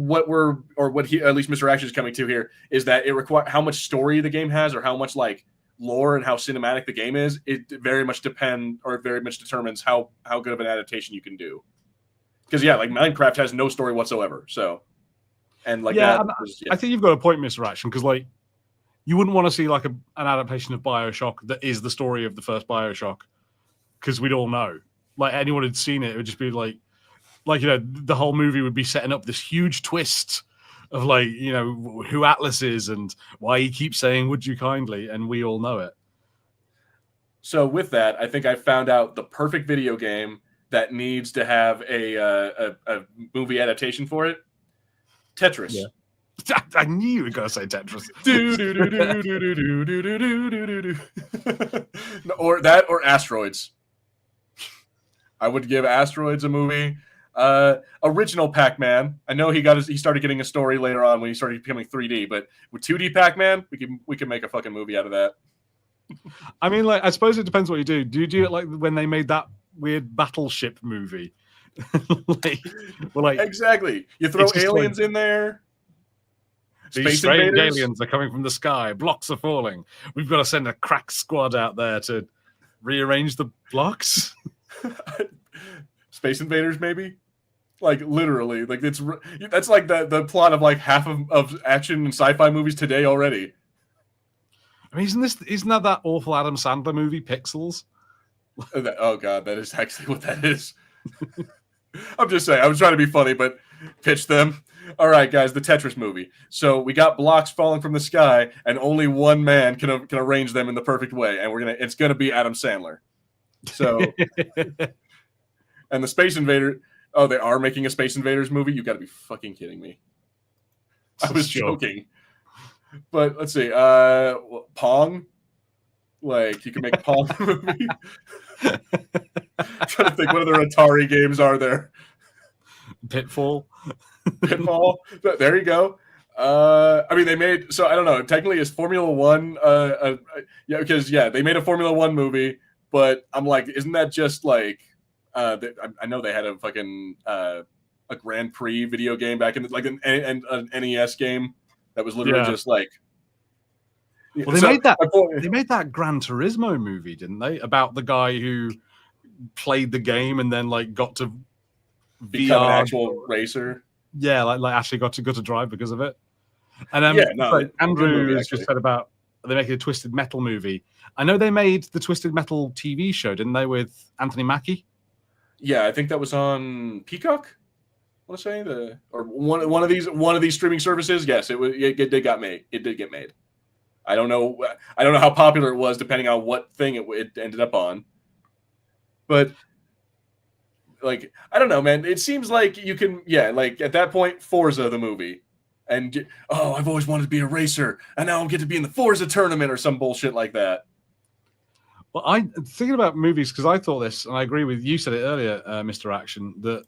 least Mr. X is coming to here is that it requires how much story the game has or how much like lore and how cinematic the game is. It very much determines how good of an adaptation you can do. Because like Minecraft has no story whatsoever. So, and like I think you've got a point, Mr. Action, because like you wouldn't want to see like an adaptation of BioShock that is the story of the first BioShock, because we'd all know. Like anyone who'd seen it, it would just be like the whole movie would be setting up this huge twist of like, who Atlas is and why he keeps saying, "Would you kindly?" And we all know it. So with that, I think I found out the perfect video game that needs to have a movie adaptation for it. Tetris. Yeah. I knew you were going to say Tetris. Or that or Asteroids. I would give Asteroids a movie. Original Pac-Man. I know he started getting a story later on when he started becoming 3D, but with 2D Pac-Man, we can make a fucking movie out of that. I mean, like, I suppose it depends what you do. Do you do it like when they made that weird battleship movie? Exactly. You throw aliens in there. These strange aliens are coming from the sky. Blocks are falling. We've got to send a crack squad out there to rearrange the blocks. Space Invaders, maybe. Like literally, like that's like the plot of like half of action and sci-fi movies today already. I mean, isn't that awful Adam Sandler movie Pixels? Oh god, that is actually what that is. I'm just saying, I was trying to be funny, but pitch them. All right, guys, the Tetris movie. So we got blocks falling from the sky, and only one man can arrange them in the perfect way, and it's gonna be Adam Sandler. So, and the Space Invader. Oh, they are making a Space Invaders movie? You got to be fucking kidding me. I was joking. But let's see. Pong. Like you can make a Pong movie. I'm trying to think what other Atari games are there. Pitfall. Pitfall. There you go. I mean, they made so I don't know. Technically, is Formula One? Yeah, because they made a Formula One movie, but I'm like, isn't that just like? I know they had a fucking a Grand Prix video game back in like an NES game that was literally just like. Well, they made that Gran Turismo movie, didn't they? About the guy who played the game and then like got to become an actual racer. Yeah, like actually got to drive because of it. And Andrew has just said about they're making a Twisted Metal movie. I know they made the Twisted Metal TV show, didn't they, with Anthony Mackie? Yeah, I think that was on Peacock. I want to say one of these streaming services. Yes, it did get made. It did get made. I don't know how popular it was, depending on what thing it ended up on. But like, I don't know, man. It seems like you can, like at that point, Forza the movie, and I've always wanted to be a racer, and now I'm getting to be in the Forza tournament or some bullshit like that. Well, I'm thinking about movies because I thought this, and I agree with you. Said it earlier, Mr. Action, that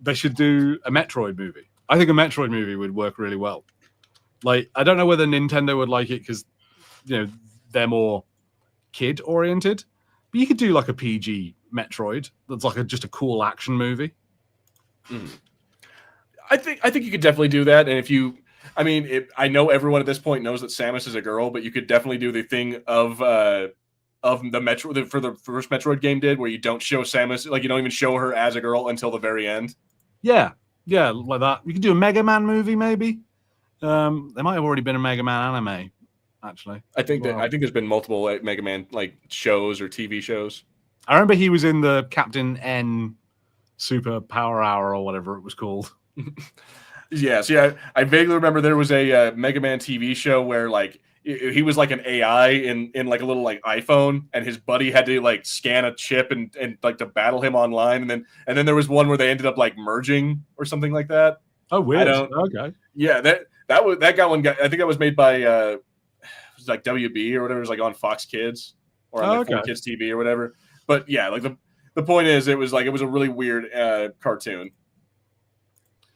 they should do a Metroid movie. I think a Metroid movie would work really well. Like, I don't know whether Nintendo would like it because, they're more kid oriented, but you could do like a PG Metroid that's like just a cool action movie. I think you could definitely do that. And I know everyone at this point knows that Samus is a girl, but you could definitely do the thing of the Metro for the first Metroid game did, where you don't show Samus, like you don't even show her as a girl until the very end. Yeah, like that. You could do a Mega Man movie, maybe. There might have already been a Mega Man anime, actually. I think there's been multiple Mega Man like shows or TV shows. I remember he was in the Captain N Super Power Hour or whatever it was called. Yes, yeah. I vaguely remember there was a Mega Man TV show where like he was like an AI in like a little like iPhone, and his buddy had to like scan a chip and like to battle him online, and then there was one where they ended up like merging or something like that. Oh, weird. Okay. Yeah, that got one. I think that was made by it was like WB or whatever. It was like on Fox Kids or on like 4Kids TV or whatever. But yeah, like the point is, it was a really weird cartoon.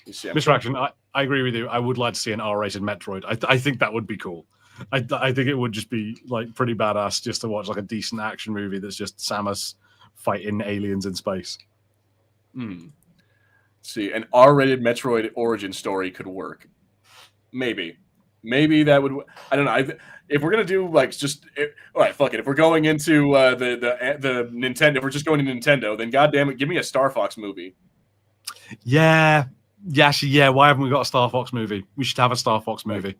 Mr. Action, I agree with you. I would like to see an R-rated Metroid. I think that would be cool. I think it would just be like pretty badass just to watch like a decent action movie that's just Samus fighting aliens in space. See, an R-rated Metroid origin story could work. Maybe that would. I don't know. If we're gonna do like all right, fuck it. If we're going into the Nintendo, if we're just going to Nintendo, then goddamn it, give me a Star Fox movie. Yeah. Why haven't we got a Star Fox movie? We should have a Star Fox movie.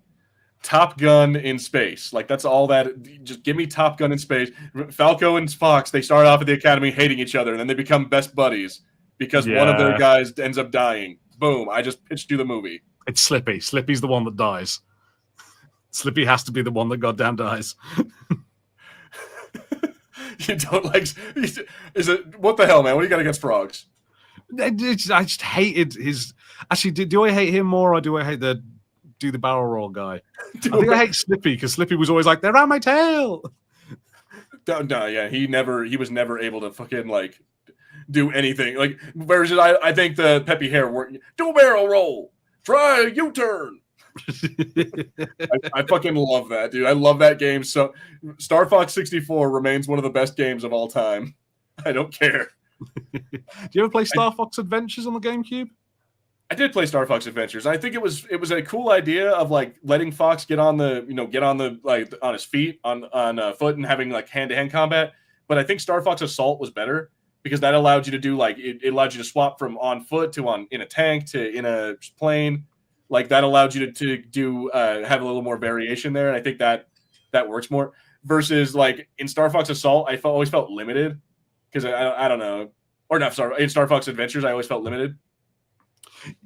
Top Gun in space, like that's all that. Just give me Top Gun in space. Falco and Fox, they start off at the academy hating each other, and then they become best buddies because one of their guys ends up dying. Boom! I just pitched you the movie. It's Slippy. Slippy's the one that dies. Slippy has to be the one that goddamn dies. You don't like? Is it what the hell, man? What do you got against frogs? I just hated his. Actually, do I hate him more, or do I hate the barrel roll guy? I think I hate Slippy because Slippy was always like, "They're on my tail." No, yeah, he was never able to fucking like do anything. Like, whereas I think the Peppy Hair work. Do a barrel roll. Try a U-turn. I fucking love that, dude. I love that game. So, Star Fox 64 remains one of the best games of all time. I don't care. Do you ever play Star Fox Adventures on the GameCube? I did play Star Fox Adventures. I think it was a cool idea of like letting Fox get on the like on his feet on foot and having like hand-to-hand combat. But I think Star Fox Assault was better because that allowed you to do like it allowed you to swap from on foot to in a tank to in a plane. Like that allowed you to do have a little more variation there, and I think that works more. Versus like in Star Fox Assault, I always felt limited because I don't know, or not. Sorry, in Star Fox Adventures, I always felt limited.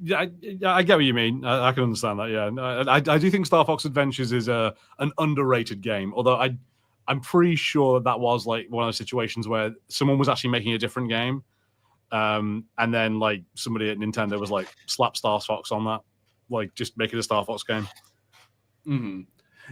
Yeah, I get what you mean. I can understand that. Yeah, I do think Star Fox Adventures is an underrated game. Although I'm pretty sure that was like one of those situations where someone was actually making a different game, and then like somebody at Nintendo was like, slap Star Fox on that, like just make it a Star Fox game. Mm-hmm.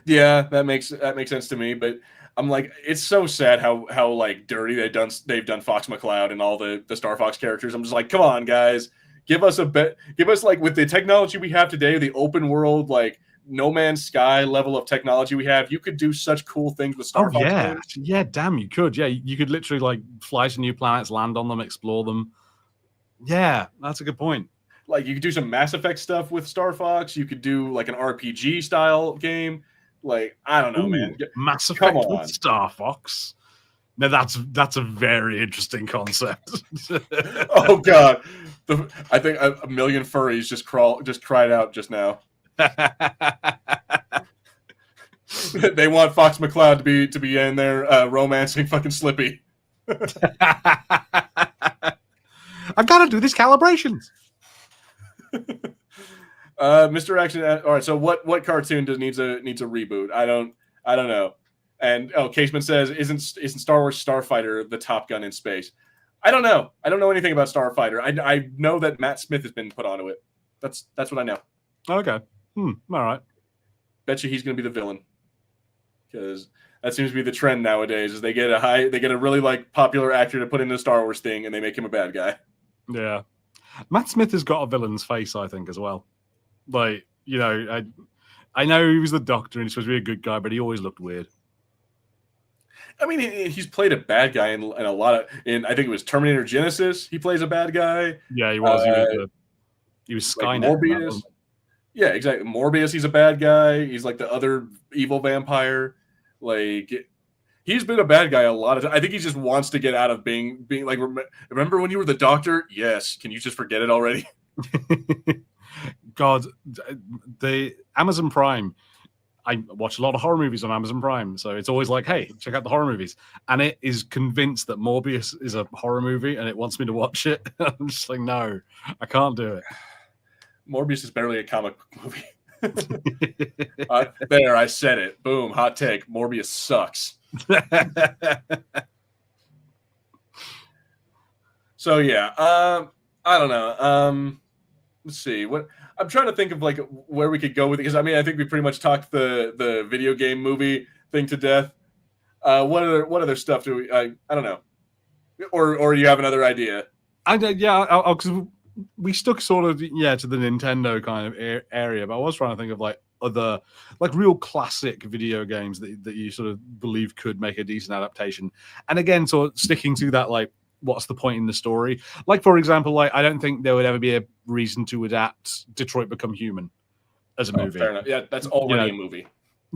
Yeah, that makes sense to me. But I'm like, it's so sad how like dirty they've done Fox McCloud and all the Star Fox characters. I'm just like, come on, guys, give us like with the technology we have today, the open world like No Man's Sky level of technology we have. You could do such cool things with Oh Star Fox yeah, games. yeah. Damn, you could. Yeah, you could literally like fly to new planets, land on them, explore them. Yeah, that's a good point. Like you could do some Mass Effect stuff with Star Fox. You could do like an RPG style game. Like I don't know, man. Ooh, Mass Come Effect with on. Star Fox. Now that's a very interesting concept. Oh god, I think a million furries just cried out just now. They want Fox McCloud to be in there romancing fucking Slippy. I've got to do these calibrations. Mr. Action. All right. So what cartoon needs a reboot? I don't know. And Caseman says, isn't Star Wars Starfighter the Top Gun in space? I don't know. I don't know anything about Starfighter. I know that Matt Smith has been put onto it. That's what I know. Okay. All right. Bet you he's going to be the villain, because that seems to be the trend nowadays. Is they get a really like popular actor to put in a Star Wars thing, and they make him a bad guy. Yeah. Matt Smith has got a villain's face, I think, as well. Like, you know, I know he was the Doctor and he's supposed to be a good guy, but he always looked weird. I mean, he's played a bad guy in a lot of. I think it was Terminator Genesis. He plays a bad guy. Yeah, he was. He was Skynet. Like Morbius. Yeah, exactly. Morbius. He's a bad guy. He's like the other evil vampire. Like he's been a bad guy a lot of times. I think he just wants to get out of being like. Remember when you were the Doctor? Yes. Can you just forget it already? God, the Amazon Prime. I watch a lot of horror movies on Amazon Prime, so it's always like, hey, check out the horror movies. And it is convinced that Morbius is a horror movie and it wants me to watch it. I'm just like, no, I can't do it. Morbius is barely a comic movie. There, I said it. Boom, hot take. Morbius sucks. So yeah, I don't know. Let's see what I'm trying to think of, like where we could go with it, because I mean I think we pretty much talked the video game movie thing to death. What other stuff do we? I don't know, or you have another idea? Because we stuck sort of to the Nintendo kind of area, but I was trying to think of like other like real classic video games that you sort of believe could make a decent adaptation, and again sort of sticking to that like. What's the point in the story? Like, for example, like I don't think there would ever be a reason to adapt Detroit Become Human as a movie. Fair enough. Yeah, that's already a movie.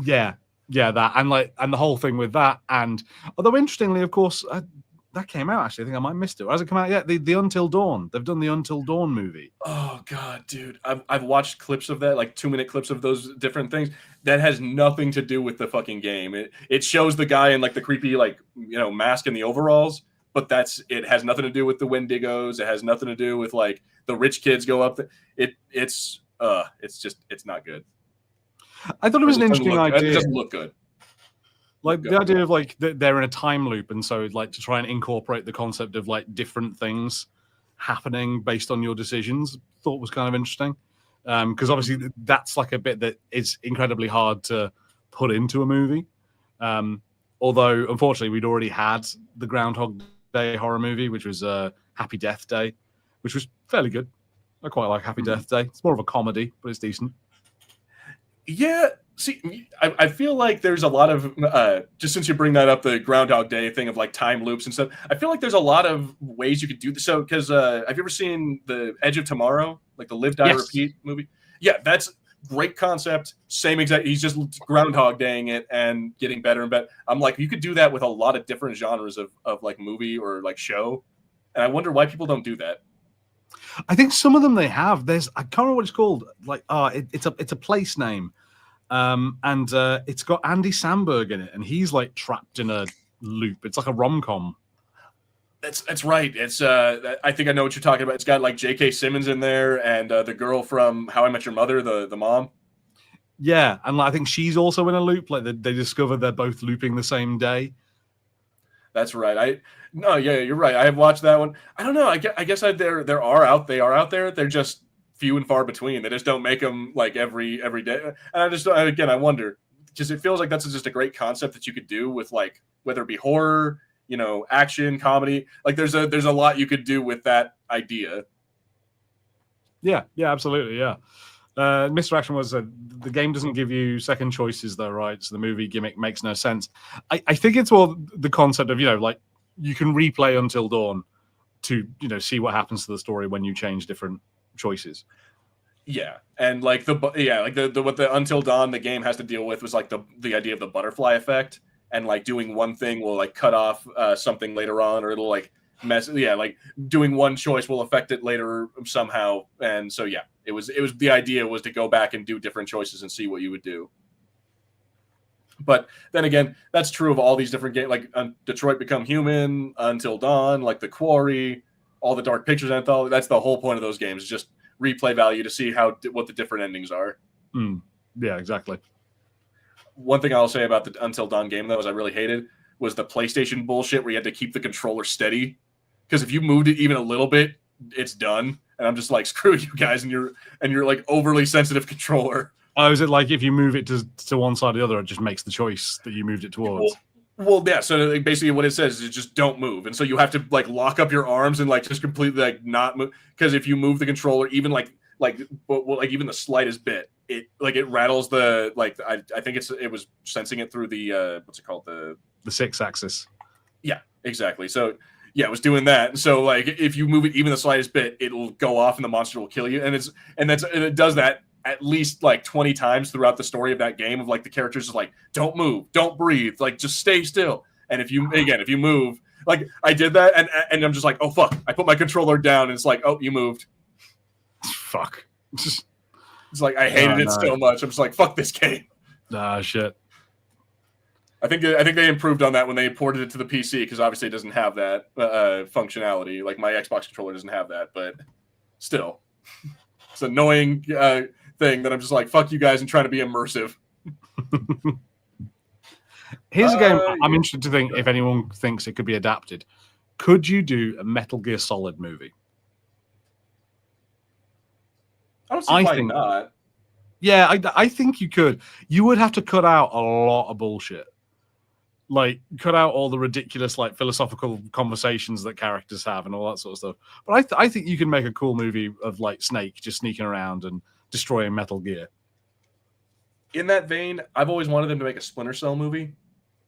Yeah, that and the whole thing with that. And although interestingly, of course, that came out actually. I think I might have missed it. Has it come out yet? The Until Dawn. They've done the Until Dawn movie. Oh god, dude, I've watched clips of that, like 2-minute clips of those different things. That has nothing to do with the fucking game. It shows the guy in like the creepy like mask and the overalls. But it has nothing to do with the Wendigos. It has nothing to do with like the rich kids go up. It's not good. I thought it was an interesting idea. It doesn't look good. Like the idea of like they're in a time loop, and so like to try and incorporate the concept of like different things happening based on your decisions, thought was kind of interesting. Because obviously that's like a bit that is incredibly hard to put into a movie. Although unfortunately we'd already had the Groundhog Day horror movie, which was Happy Death Day, which was fairly good. I quite like Happy Death Day. It's more of a comedy, but it's decent. Yeah, see, I feel like there's a lot of just since you bring that up, the Groundhog Day thing of like time loops and stuff. I feel like there's a lot of ways you could do this. So, because have you ever seen the Edge of Tomorrow, like the Live Die Repeat movie? Yeah, that's great concept. Same exact. He's just Groundhog Daying it and getting better and better. I'm like, you could do that with a lot of different genres of like movie or like show, and I wonder why people don't do that. I think some of them they have. I can't remember what it's called. Like, it's a place name, and it's got Andy Samberg in it, and he's like trapped in a loop. It's like a rom-com. That's right. It's I think I know what you're talking about. It's got like J.K. Simmons in there and the girl from How I Met Your Mother, the mom. Yeah, and like, I think she's also in a loop. Like they discover they're both looping the same day. That's right. You're right. I have watched that one. I don't know. I guess they are out there. They're just few and far between. They just don't make them like every day. And I wonder, because it feels like that's just a great concept that you could do with like whether it be horror, action, comedy. Like there's a lot you could do with that idea. Yeah, absolutely, yeah. Mr. Action was the game doesn't give you second choices though, right? So the movie gimmick makes no sense. I think it's all the concept of like you can replay Until Dawn to see what happens to the story when you change different choices. Yeah, and like what the Until Dawn the game has to deal with was like the idea of the butterfly effect, and like doing one thing will like cut off something later on, or it'll like mess. Yeah, like doing one choice will affect it later somehow, and so yeah, it was the idea was to go back and do different choices and see what you would do. But then again, that's true of all these different games, like Detroit Become Human, Until Dawn, like The Quarry, all the Dark Pictures anthology. That's the whole point of those games, just replay value to see what the different endings are. Yeah, exactly. One thing I'll say about the Until Dawn game, though, is I really hated was the PlayStation bullshit where you had to keep the controller steady, because if you moved it even a little bit, it's done. And I'm just like, screw you guys and your like overly sensitive controller. Oh, is it like if you move it to one side or the other, it just makes the choice that you moved it towards? Well, yeah. So basically, what it says is just don't move, and so you have to like lock up your arms and like just completely like not move, because if you move the controller even like even the slightest bit, it rattles the like I think it was sensing it through the what's it called, the 6-axis. Yeah, exactly. So yeah, it was doing that. And so like if you move it even the slightest bit, it'll go off and the monster will kill you, and it does that at least like 20 times throughout the story of that game, of like the characters just like, don't move, don't breathe, like just stay still. And if you move, like I did that and I'm just like, oh fuck, I put my controller down and it's like, oh, you moved. Fuck. It's like I hated it so much. I'm just like, fuck this game. Shit. I think they improved on that when they ported it to the PC, because obviously it doesn't have that functionality. Like my Xbox controller doesn't have that, but still, it's an annoying thing that I'm just like, fuck you guys, and trying to be immersive. Here's a game I'm interested to think if anyone thinks it could be adapted. Could you do a Metal Gear Solid movie? I don't see why not. Yeah, I think you could. You would have to cut out a lot of bullshit. Like, cut out all the ridiculous, like, philosophical conversations that characters have and all that sort of stuff. But I think you can make a cool movie of, like, Snake just sneaking around and destroying Metal Gear. In that vein, I've always wanted them to make a Splinter Cell movie,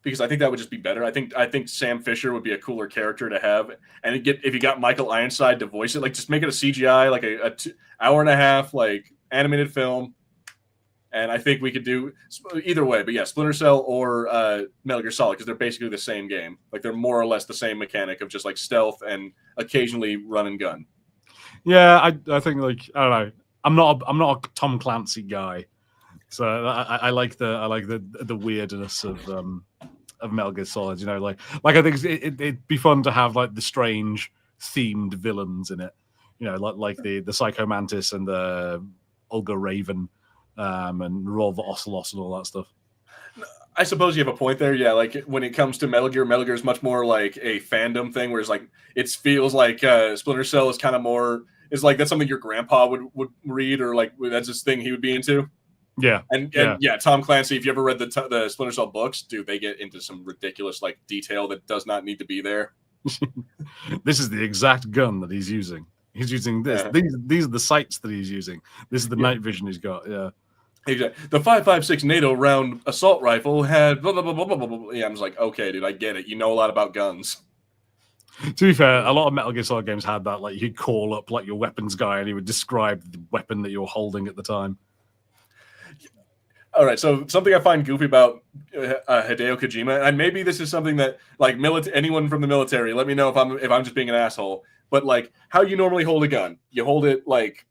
because I think that would just be better. I think Sam Fisher would be a cooler character to have, and if you got Michael Ironside to voice it, like just make it a CGI, like a 2 hour and a half like animated film. And I think we could do either way, but yeah, Splinter Cell or Metal Gear Solid, because they're basically the same game. Like they're more or less the same mechanic of just like stealth and occasionally run and gun. Yeah, I think like I don't know. I'm not a Tom Clancy guy, so I like the weirdness of Metal Gear Solid. Like I think it'd be fun to have like the strange themed villains in it. Like the Psycho Mantis and the Olga Raven. And Roll the Ocelot and all that stuff. I suppose you have a point there. Yeah, like when it comes to Metal Gear is much more like a fandom thing, whereas like it feels like Splinter Cell is kind of more is like that's something your grandpa would read, or like that's his thing he would be into. Yeah, and Tom Clancy. If you ever read the Splinter Cell books, dude, they get into some ridiculous like detail that does not need to be there. This is the exact gun that he's using. He's using this. Yeah. These are the sights that he's using. This is the night vision he's got. Yeah. Exactly. The 5.56 NATO round assault rifle had blah, blah, blah, blah, blah, blah. Yeah, I'm just like, okay, dude, I get it. You know a lot about guns. To be fair, a lot of Metal Gear Solid games had that. Like, you'd call up like your weapons guy, and he would describe the weapon that you're holding at the time. All right, so something I find goofy about Hideo Kojima, and maybe this is something that like anyone from the military, let me know if I'm just being an asshole. But like, how you normally hold a gun, you hold it like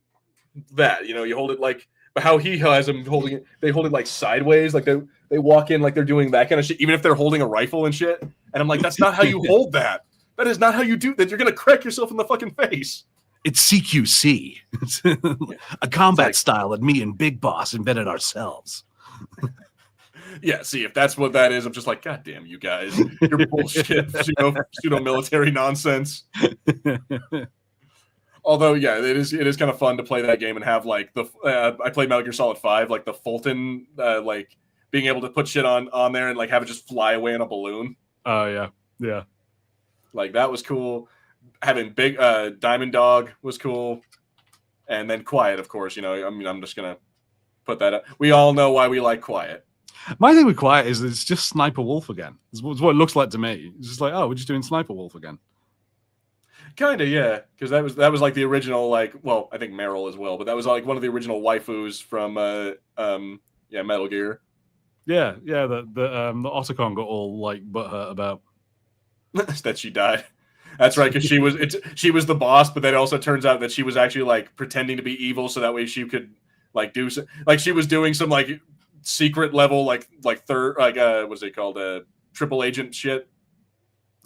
that. You hold it like. But how he has them holding it, they hold it like sideways, like they walk in like they're doing that kind of shit, even if they're holding a rifle and shit. And I'm like, that's not how you hold that. That is not how you do that. You're gonna crack yourself in the fucking face. It's CQC, a combat style that me and Big Boss invented ourselves. Yeah, see, if that's what that is, I'm just like, God damn you guys, your bullshit pseudo military nonsense. Although, yeah, it is kind of fun to play that game and have like I played Metal Gear Solid 5, like the Fulton, like being able to put shit on there and like have it just fly away in a balloon. Oh yeah. Like that was cool. Having big Diamond Dog was cool, and then Quiet, of course. I mean, I'm just gonna put that up. We all know why we like Quiet. My thing with Quiet is it's just Sniper Wolf again. It's what it looks like to me. It's just like, oh, we're just doing Sniper Wolf again. Kind of, yeah, because that was like the original, like, well, I think Meryl as well, but that was like one of the original waifus from Metal Gear. Yeah, the Otacon got all like butthurt about that she died. That's right, because she was the boss, but then it also turns out that she was actually like pretending to be evil, so that way she could like do like she was doing some like secret level like third what's it called triple agent shit.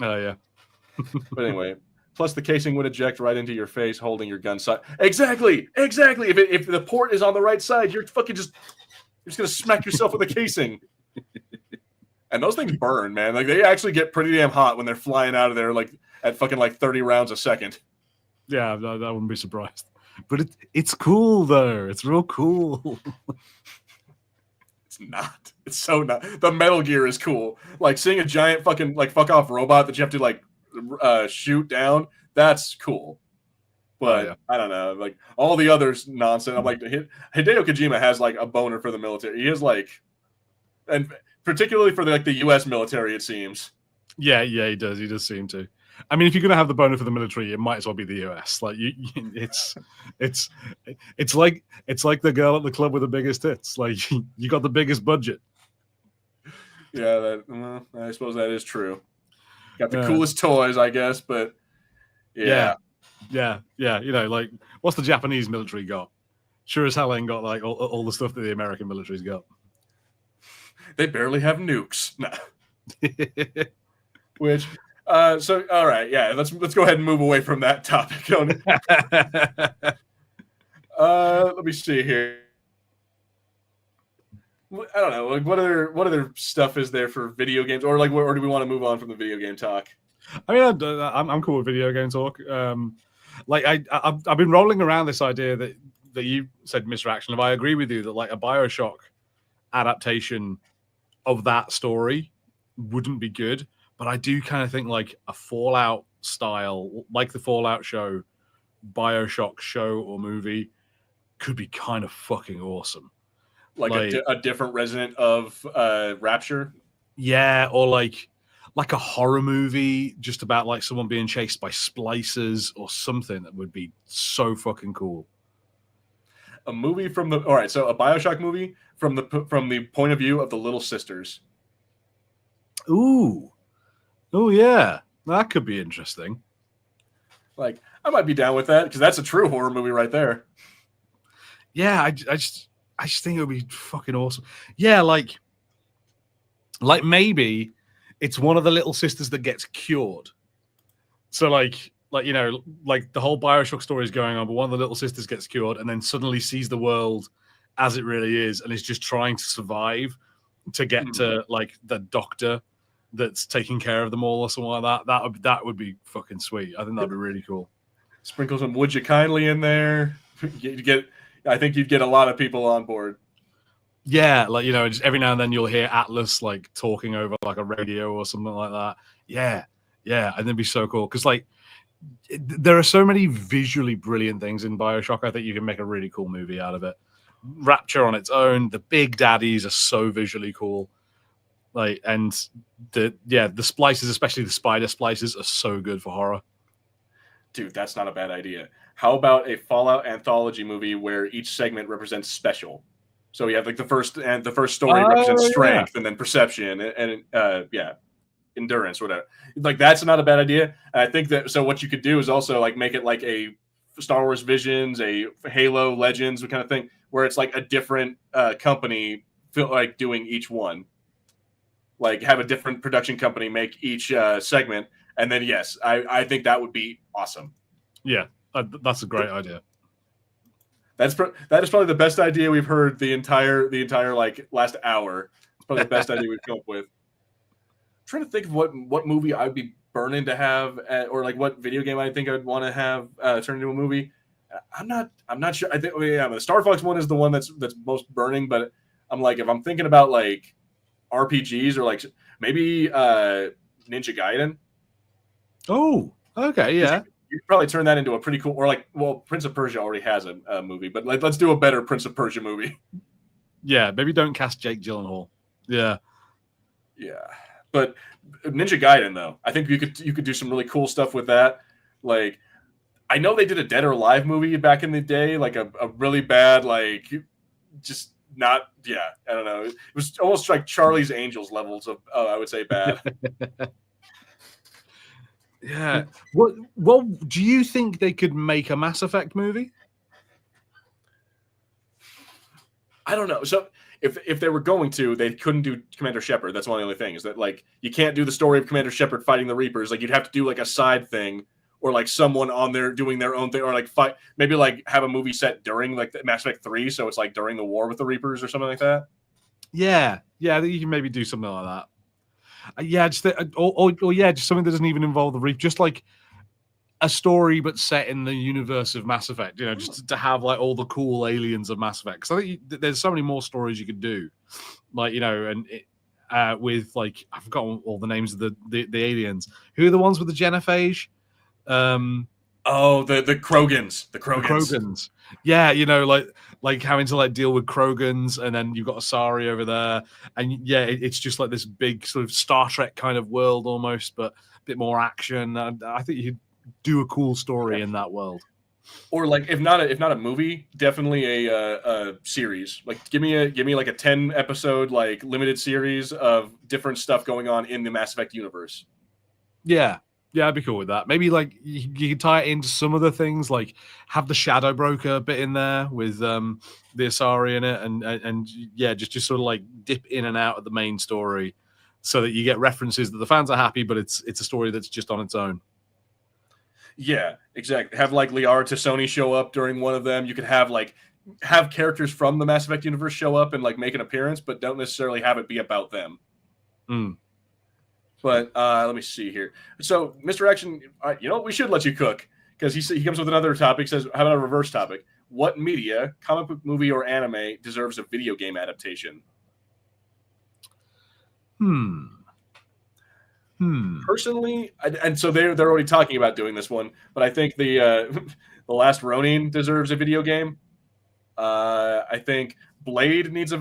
Oh yeah. But anyway, plus the casing would eject right into your face, holding your gun side. Exactly. If the port is on the right side, you're just gonna smack yourself with the casing. And those things burn, man. Like they actually get pretty damn hot when they're flying out of there, like at fucking like 30 rounds a second. Yeah, I wouldn't be surprised. But it's cool though. It's real cool. It's not. It's so not. The Metal Gear is cool. Like seeing a giant fucking like fuck off robot that you have to like shoot down. That's cool. But yeah. I don't know. Like all the others nonsense. I'm like Hideo Kojima has like a boner for the military. He is like, and particularly for the U.S. military, it seems. Yeah, he does. He does seem to. I mean, if you're gonna have the boner for the military, it might as well be the US. Like it's like the girl at the club with the biggest tits. Like you got the biggest budget. Yeah, I suppose that is true. Got the coolest toys, I guess, but yeah. Like what's the Japanese military got? Sure as hell ain't got like all the stuff that the American military's got. They barely have nukes. No. Which, so all right, yeah. Let's go ahead and move away from that topic. Let me see here. I don't know. Like, what other stuff is there for video games, or or do we want to move on from the video game talk? I mean, I'm cool with video game talk. Like I've been rolling around this idea that you said, Mr. Action. If I agree with you that like a BioShock adaptation of that story wouldn't be good, but I do kind of think like a Fallout style, like the Fallout show, BioShock show or movie could be kind of fucking awesome. Like a different resident of Rapture. Yeah, or like a horror movie just about like someone being chased by splicers or something that would be so fucking cool. A movie from the so a BioShock movie from the point of view of the little sisters. Ooh, yeah, that could be interesting. Like I might be down with that because that's a true horror movie right there. Yeah, I just think it would be fucking awesome. Yeah, like maybe it's one of the little sisters that gets cured. So like the whole BioShock story is going on, but one of the little sisters gets cured and then suddenly sees the world as it really is and is just trying to survive to get to like the doctor that's taking care of them all or something like that. That would be fucking sweet. I think that'd be really cool. Sprinkle some Would You Kindly in there. I think you'd get a lot of people on board. Yeah, like just every now and then you'll hear Atlas like talking over like a radio or something like that. Yeah, and it'd be so cool because like there are so many visually brilliant things in BioShock. I think you can make a really cool movie out of it. Rapture on its own, the big daddies are so visually cool. Like and the splices, especially the spider splices, are so good for horror. Dude, that's not a bad idea. How about a Fallout anthology movie where each segment represents special? So you have like the first story represents strength, and then perception, and endurance, whatever. Like that's not a bad idea. And I think that so what you could do is also like make it like a Star Wars Visions, a Halo Legends kind of thing, where it's like a different company like doing each one. Like have a different production company make each segment, and then yes, I think that would be awesome. Yeah, that's a great idea. That is probably the best idea we've heard the entire like last hour. It's probably the best idea we've come up with. I'm trying to think of what movie I'd be burning to have, or like what video game I think I'd want to have turn into a movie. I'm not sure. I think the Star Fox one is the one that's most burning, but I'm like, if I'm thinking about like RPGs or like maybe Ninja Gaiden. Oh, okay, yeah. You could probably turn that into a pretty cool, or like, well, Prince of Persia already has a movie, but like, let's do a better Prince of Persia movie. Yeah, maybe don't cast Jake Gyllenhaal. Yeah. Yeah, but Ninja Gaiden though, I think you could do some really cool stuff with that. Like, I know they did a Dead or Alive movie back in the day, like a really bad, like just not, yeah, I don't know. It was almost like Charlie's Angels levels of, I would say, bad. Yeah. What do you think they could make a Mass Effect movie? I don't know. So if they were going to, they couldn't do Commander Shepard. That's one of the only things is that like you can't do the story of Commander Shepard fighting the Reapers. Like you'd have to do like a side thing, or like someone on there doing their own thing, or like fight, maybe like have a movie set during like the Mass Effect 3, so it's like during the war with the Reapers or something like that. Yeah, I think you can maybe do something like that. Yeah, just or yeah, just something that doesn't even involve the Reap, just like a story but set in the universe of Mass Effect. You know, just to have like all the cool aliens of Mass Effect. Because I think there's so many more stories you could do, like, you know, and with like I've forgotten all the names of the aliens. Who are the ones with the genophage? Oh, the Krogans. The Krogans. Yeah, you know, like having to like deal with Krogans, and then you've got Asari over there, and yeah, it's just like this big sort of Star Trek kind of world almost, but a bit more action. And I think you could do a cool story in that world. Or like if not a movie, definitely a series. Like give me like a 10 episode like limited series of different stuff going on in the Mass Effect universe. Yeah, I'd be cool with that. Maybe like you could tie it into some other things, like have the Shadow Broker bit in there with the Asari in it, and yeah, just sort of like dip in and out of the main story, so that you get references that the fans are happy, but it's a story that's just on its own. Yeah, exactly. Have like Liara Tassoni show up during one of them. You could have characters from the Mass Effect universe show up and like make an appearance, but don't necessarily have it be about them. Mm. But let me see here. So, Mr. Action, you know, we should let you cook because he comes with another topic. Says, how about a reverse topic? What media, comic book, movie, or anime deserves a video game adaptation? Personally, and so they're already talking about doing this one, but I think the the last Ronin deserves a video game. I think Blade needs a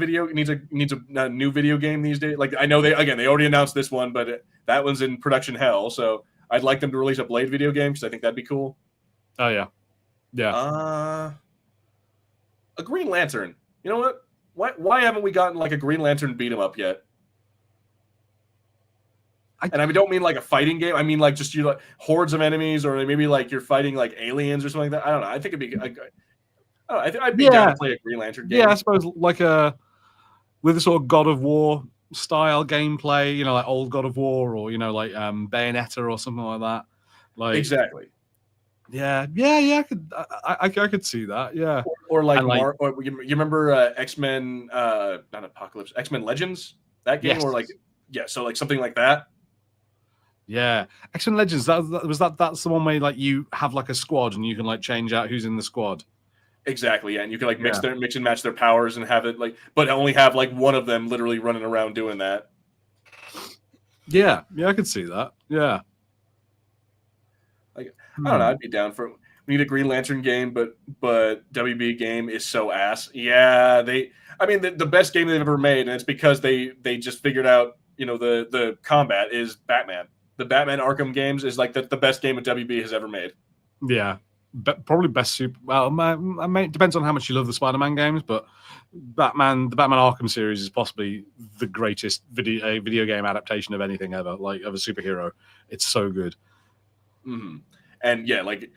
new video game these days. Like I know they already announced this one, but that one's in production hell. So I'd like them to release a Blade video game because I think that'd be cool. Oh yeah. A Green Lantern. You know what? Why haven't we gotten like a Green Lantern beat 'em up yet? And I don't mean like a fighting game. I mean like just you like hordes of enemies, or maybe like you're fighting like aliens or something like that. I don't know. I think it'd be. I think I'd be down to play a Green Lantern game. Yeah, I suppose like with a sort of God of War style gameplay. You know, like old God of War, or you know, like Bayonetta or something like that. Like exactly. Yeah. I could see that. Yeah. Or like you remember X-Men, not Apocalypse, X-Men Legends, that game, yes. Or like so like something like that. Yeah, X-Men Legends. That's the one where like you have like a squad and you can like change out who's in the squad. Exactly, yeah, and you can like mix and match their powers and have it like, but only have like one of them literally running around doing that. Yeah, I could see that. Yeah, like I don't know, I'd be down for. We need a Green Lantern game, but WB game is so ass. Yeah, the best game they've ever made, and it's because they just figured out, you know, the combat is Batman. The Batman Arkham games is like the best game that WB has ever made. Yeah, probably best super. Well, it depends on how much you love the Spider-Man games, but the Batman Arkham series is possibly the greatest video game adaptation of anything ever, like of a superhero. It's so good. Mm-hmm. And yeah, like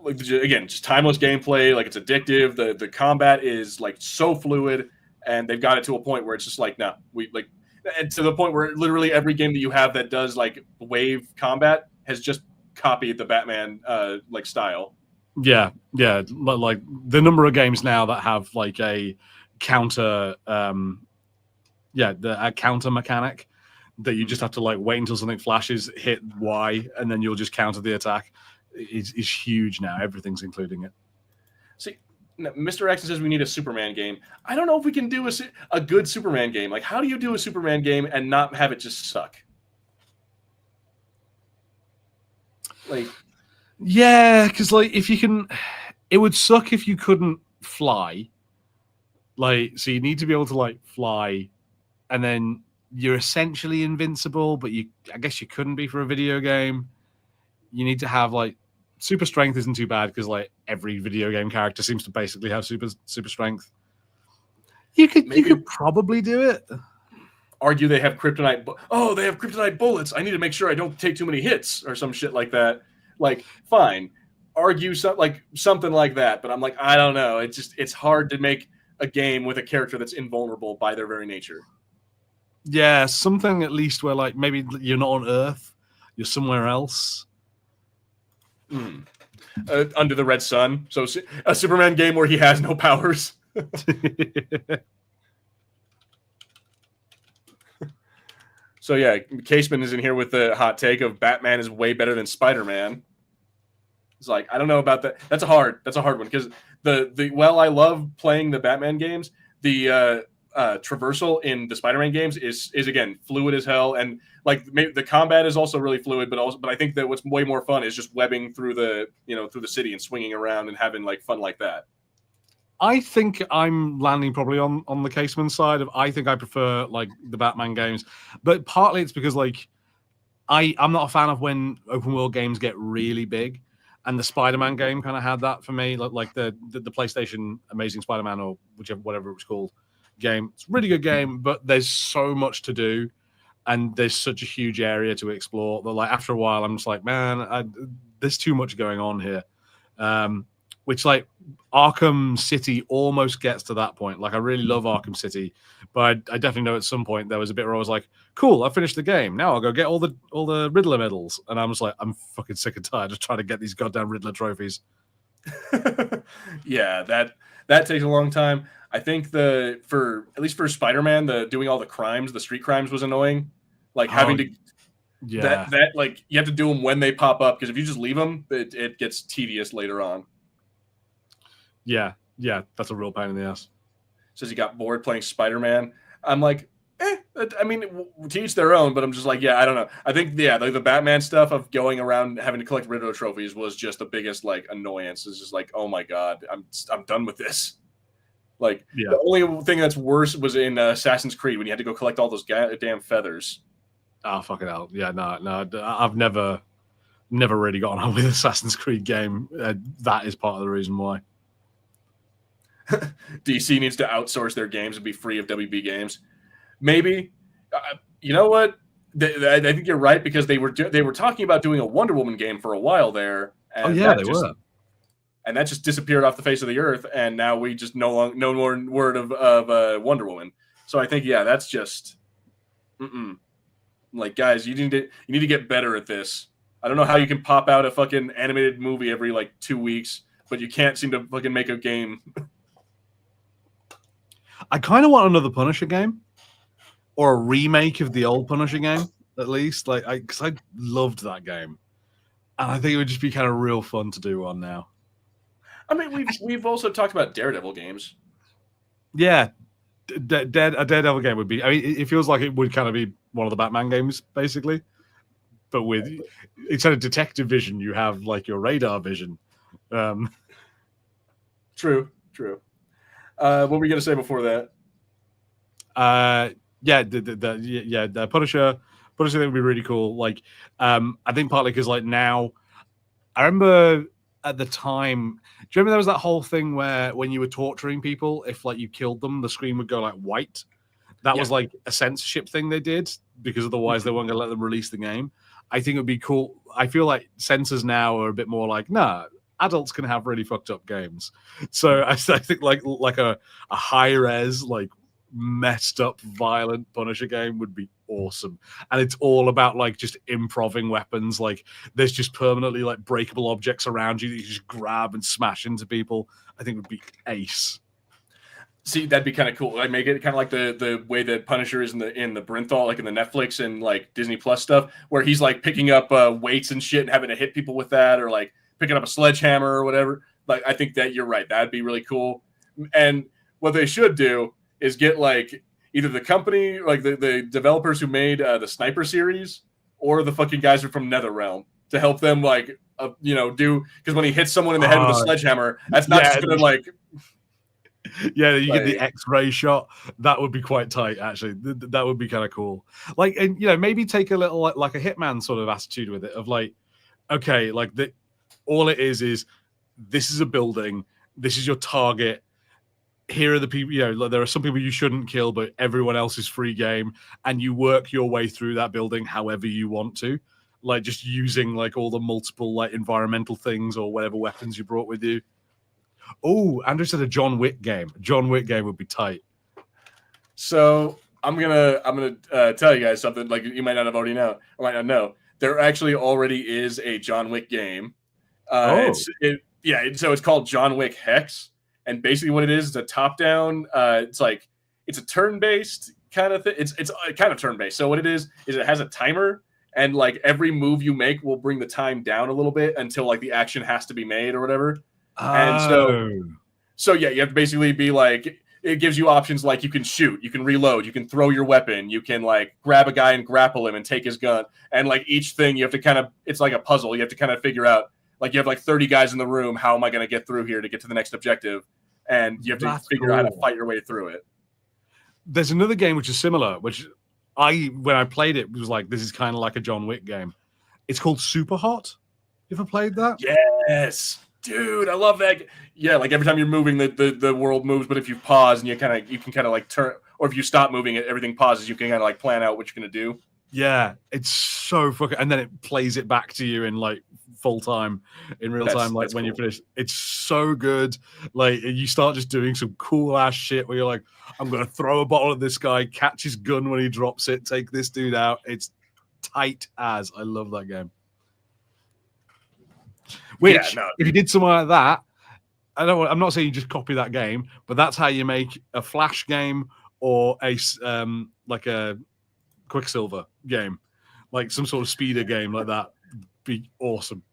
again, just timeless gameplay. Like it's addictive. The combat is like so fluid, and they've got it to a point where it's just like, no, and to the point where literally every game that you have that does like wave combat has just copied the Batman like style. Yeah. Like the number of games now that have like a counter, a counter mechanic that you just have to like wait until something flashes, hit Y, and then you'll just counter the attack. Is huge now. Everything's including it. See, Mr. X says we need a Superman game. I don't know if we can do a good Superman game. Like, how do you do a Superman game and not have it just suck? Like, yeah, because like if you can, it would suck if you couldn't fly. Like, so you need to be able to like fly, and then you're essentially invincible, but I guess you couldn't be for a video game. You need to have like super strength isn't too bad because like every video game character seems to basically have super strength. You could probably do it. Argue they have kryptonite. They have kryptonite bullets. I need to make sure I don't take too many hits or some shit like that. Like, fine, argue something like that. But I'm like, I don't know. It's hard to make a game with a character that's invulnerable by their very nature. Yeah, something at least where like maybe you're not on Earth, you're somewhere else. Under the red sun. So a Superman game where he has no powers. So yeah, Caseman is in here with the hot take of Batman is way better than Spider-Man. It's like, I don't know about that. That's a hard one because I love playing the Batman games. The traversal in the Spider-Man games is again fluid as hell, and like the combat is also really fluid. But I think that what's way more fun is just webbing through the city and swinging around and having like fun like that. I think I'm landing probably on the Caseman side of I think I prefer like the Batman games, but partly it's because like I'm not a fan of when open world games get really big, and the Spider-Man game kind of had that for me, like the PlayStation Amazing Spider-Man or whatever it was called game. It's a really good game, but there's so much to do, and there's such a huge area to explore that like after a while I'm just like, man, there's too much going on here. Which like Arkham City almost gets to that point. Like I really love Arkham City, but I definitely know at some point there was a bit where I was like, cool, I finished the game. Now I'll go get all the Riddler medals. And I'm just like, I'm fucking sick and tired of trying to get these goddamn Riddler trophies. Yeah, that takes a long time. I think at least for Spider-Man, the doing all the street crimes was annoying. Like having to that like you have to do them when they pop up because if you just leave them, it gets tedious later on. Yeah, that's a real pain in the ass. Says he got bored playing Spider-Man. I'm like, I mean, to each their own, but I'm just like, yeah, I don't know. I think, the Batman stuff of going around having to collect Riddler trophies was just the biggest, like, annoyance. It's just like, oh my God, I'm done with this. Like, The only thing that's worse was in Assassin's Creed when you had to go collect all those damn feathers. Oh, fucking hell. Yeah, no, I've never really gotten on with Assassin's Creed game. That is part of the reason why. DC needs to outsource their games and be free of WB games. Maybe. You know what? I think you're right because they were talking about doing a Wonder Woman game for a while there. And they were. And that just disappeared off the face of the earth, and now we just no more word of Wonder Woman. So I think that's just like, guys, you need to get better at this. I don't know how you can pop out a fucking animated movie every like 2 weeks, but you can't seem to fucking make a game. I kind of want another Punisher game, or a remake of the old Punisher game, at least. Like, because I loved that game, and I think it would just be kind of real fun to do one now. I mean, we've also talked about Daredevil games. Yeah, a Daredevil game would be. I mean, it feels like it would kind of be one of the Batman games, basically, but with instead of detective vision, you have like your radar vision. True. What were you gonna say before that? The Punisher thing would be really cool. Like, I think partly because like now, I remember at the time. Do you remember there was that whole thing where when you were torturing people, if like you killed them, the screen would go like white. That was like a censorship thing they did because otherwise they weren't going to let them release the game. I think it would be cool. I feel like censors now are a bit more like, nah, adults can have really fucked up games. So I think like a high res, like messed up, violent Punisher game would be awesome. And it's all about like just improving weapons. Like there's just permanently like breakable objects around you that you just grab and smash into people. I think would be ace. See, that'd be kind of cool. I make it kind of like the way that Punisher is in the Brenthal, like in the Netflix and like Disney Plus stuff, where he's like picking up weights and shit and having to hit people with that, or like picking up a sledgehammer or whatever. Like, I think that you're right. That'd be really cool. And what they should do is get like either the company, like the developers who made the Sniper series, or the fucking guys who are from NetherRealm to help them like do, because when he hits someone in the head with a sledgehammer, that's not just gonna like you get the X-ray shot. That would be quite tight, actually. That would be kind of cool. Like, and maybe take a little like a Hitman sort of attitude with it, of like, okay, like all it is this is a building, this is your target. Here are the people, there are some people you shouldn't kill, but everyone else is free game, and you work your way through that building however you want to, like just using like all the multiple like environmental things or whatever weapons you brought with you. Oh, Andrew said a John Wick game. John Wick game would be tight. So I'm gonna tell you guys something like you might not have already know, or might not know. There actually already is a John Wick game. So it's called John Wick Hex, and basically what it is a top-down. It's a turn-based kind of thing. It's kind of turn-based. So what it is it has a timer, and like every move you make will bring the time down a little bit until like the action has to be made or whatever. And so yeah, you have to basically be like, it gives you options like you can shoot, you can reload, you can throw your weapon, you can like grab a guy and grapple him and take his gun. And like each thing you have to kind of, it's like a puzzle. You have to kind of figure out, like you have like 30 guys in the room. How am I going to get through here to get to the next objective? And you have to figure out how to fight your way through it. There's another game which is similar, which when I played it, was like, this is kind of like a John Wick game. It's called Super Hot. You ever played that? Yes. Dude, I love that. Yeah, like every time you're moving, the world moves, but if you pause and you can kind of like turn, or if you stop moving, everything pauses. You can kind of like plan out what you're gonna do. Yeah, it's so fucking, and then it plays it back to you in like full time, in real time, like when you finish. It's so good. Like you start just doing some cool ass shit where you're like, I'm gonna throw a bottle at this guy, catch his gun when he drops it, take this dude out. It's tight as. I love that game. Which, if you did something like that, I'm not saying you just copy that game, but that's how you make a Flash game or a like a Quicksilver game, like some sort of speeder game like that. Be awesome.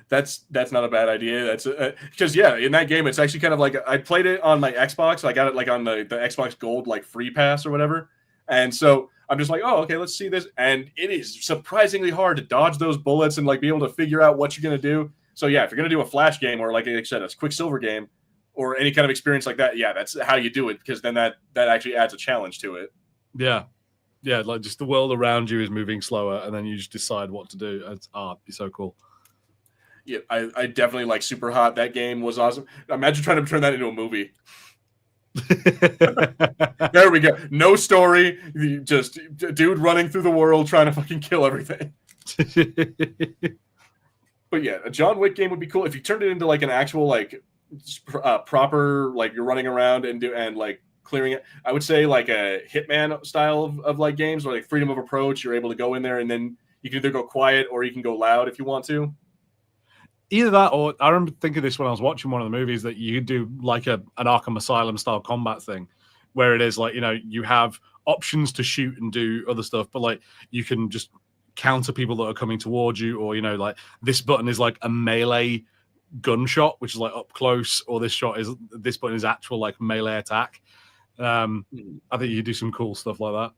That's not a bad idea. That's because in that game it's actually kind of like, I played it on my Xbox. So I got it like on the Xbox Gold like free pass or whatever, and so I'm just like, oh, okay, let's see this, and it is surprisingly hard to dodge those bullets and like be able to figure out what you're gonna do. So yeah, if you're gonna do a Flash game or like I said, a Quicksilver game or any kind of experience like that, yeah, that's how you do it, because then that actually adds a challenge to it. Yeah, like just the world around you is moving slower, and then you just decide what to do. It'd be so cool. Yeah, I definitely like Super Hot. That game was awesome. Imagine trying to turn that into a movie. There we go. No story, just dude running through the world trying to fucking kill everything. But yeah, a John Wick game would be cool if you turned it into like an actual like proper, like you're running around and like clearing it. I would say like a Hitman style of like games, or like freedom of approach. You're able to go in there and then you can either go quiet or you can go loud if you want to. Either that, or I remember thinking this when I was watching one of the movies, that you could do like an Arkham Asylum style combat thing, where it is like, you have options to shoot and do other stuff, but like you can just counter people that are coming towards you, or like this button is like a melee gunshot, which is like up close, or this button is actual like melee attack. I think you could do some cool stuff like that.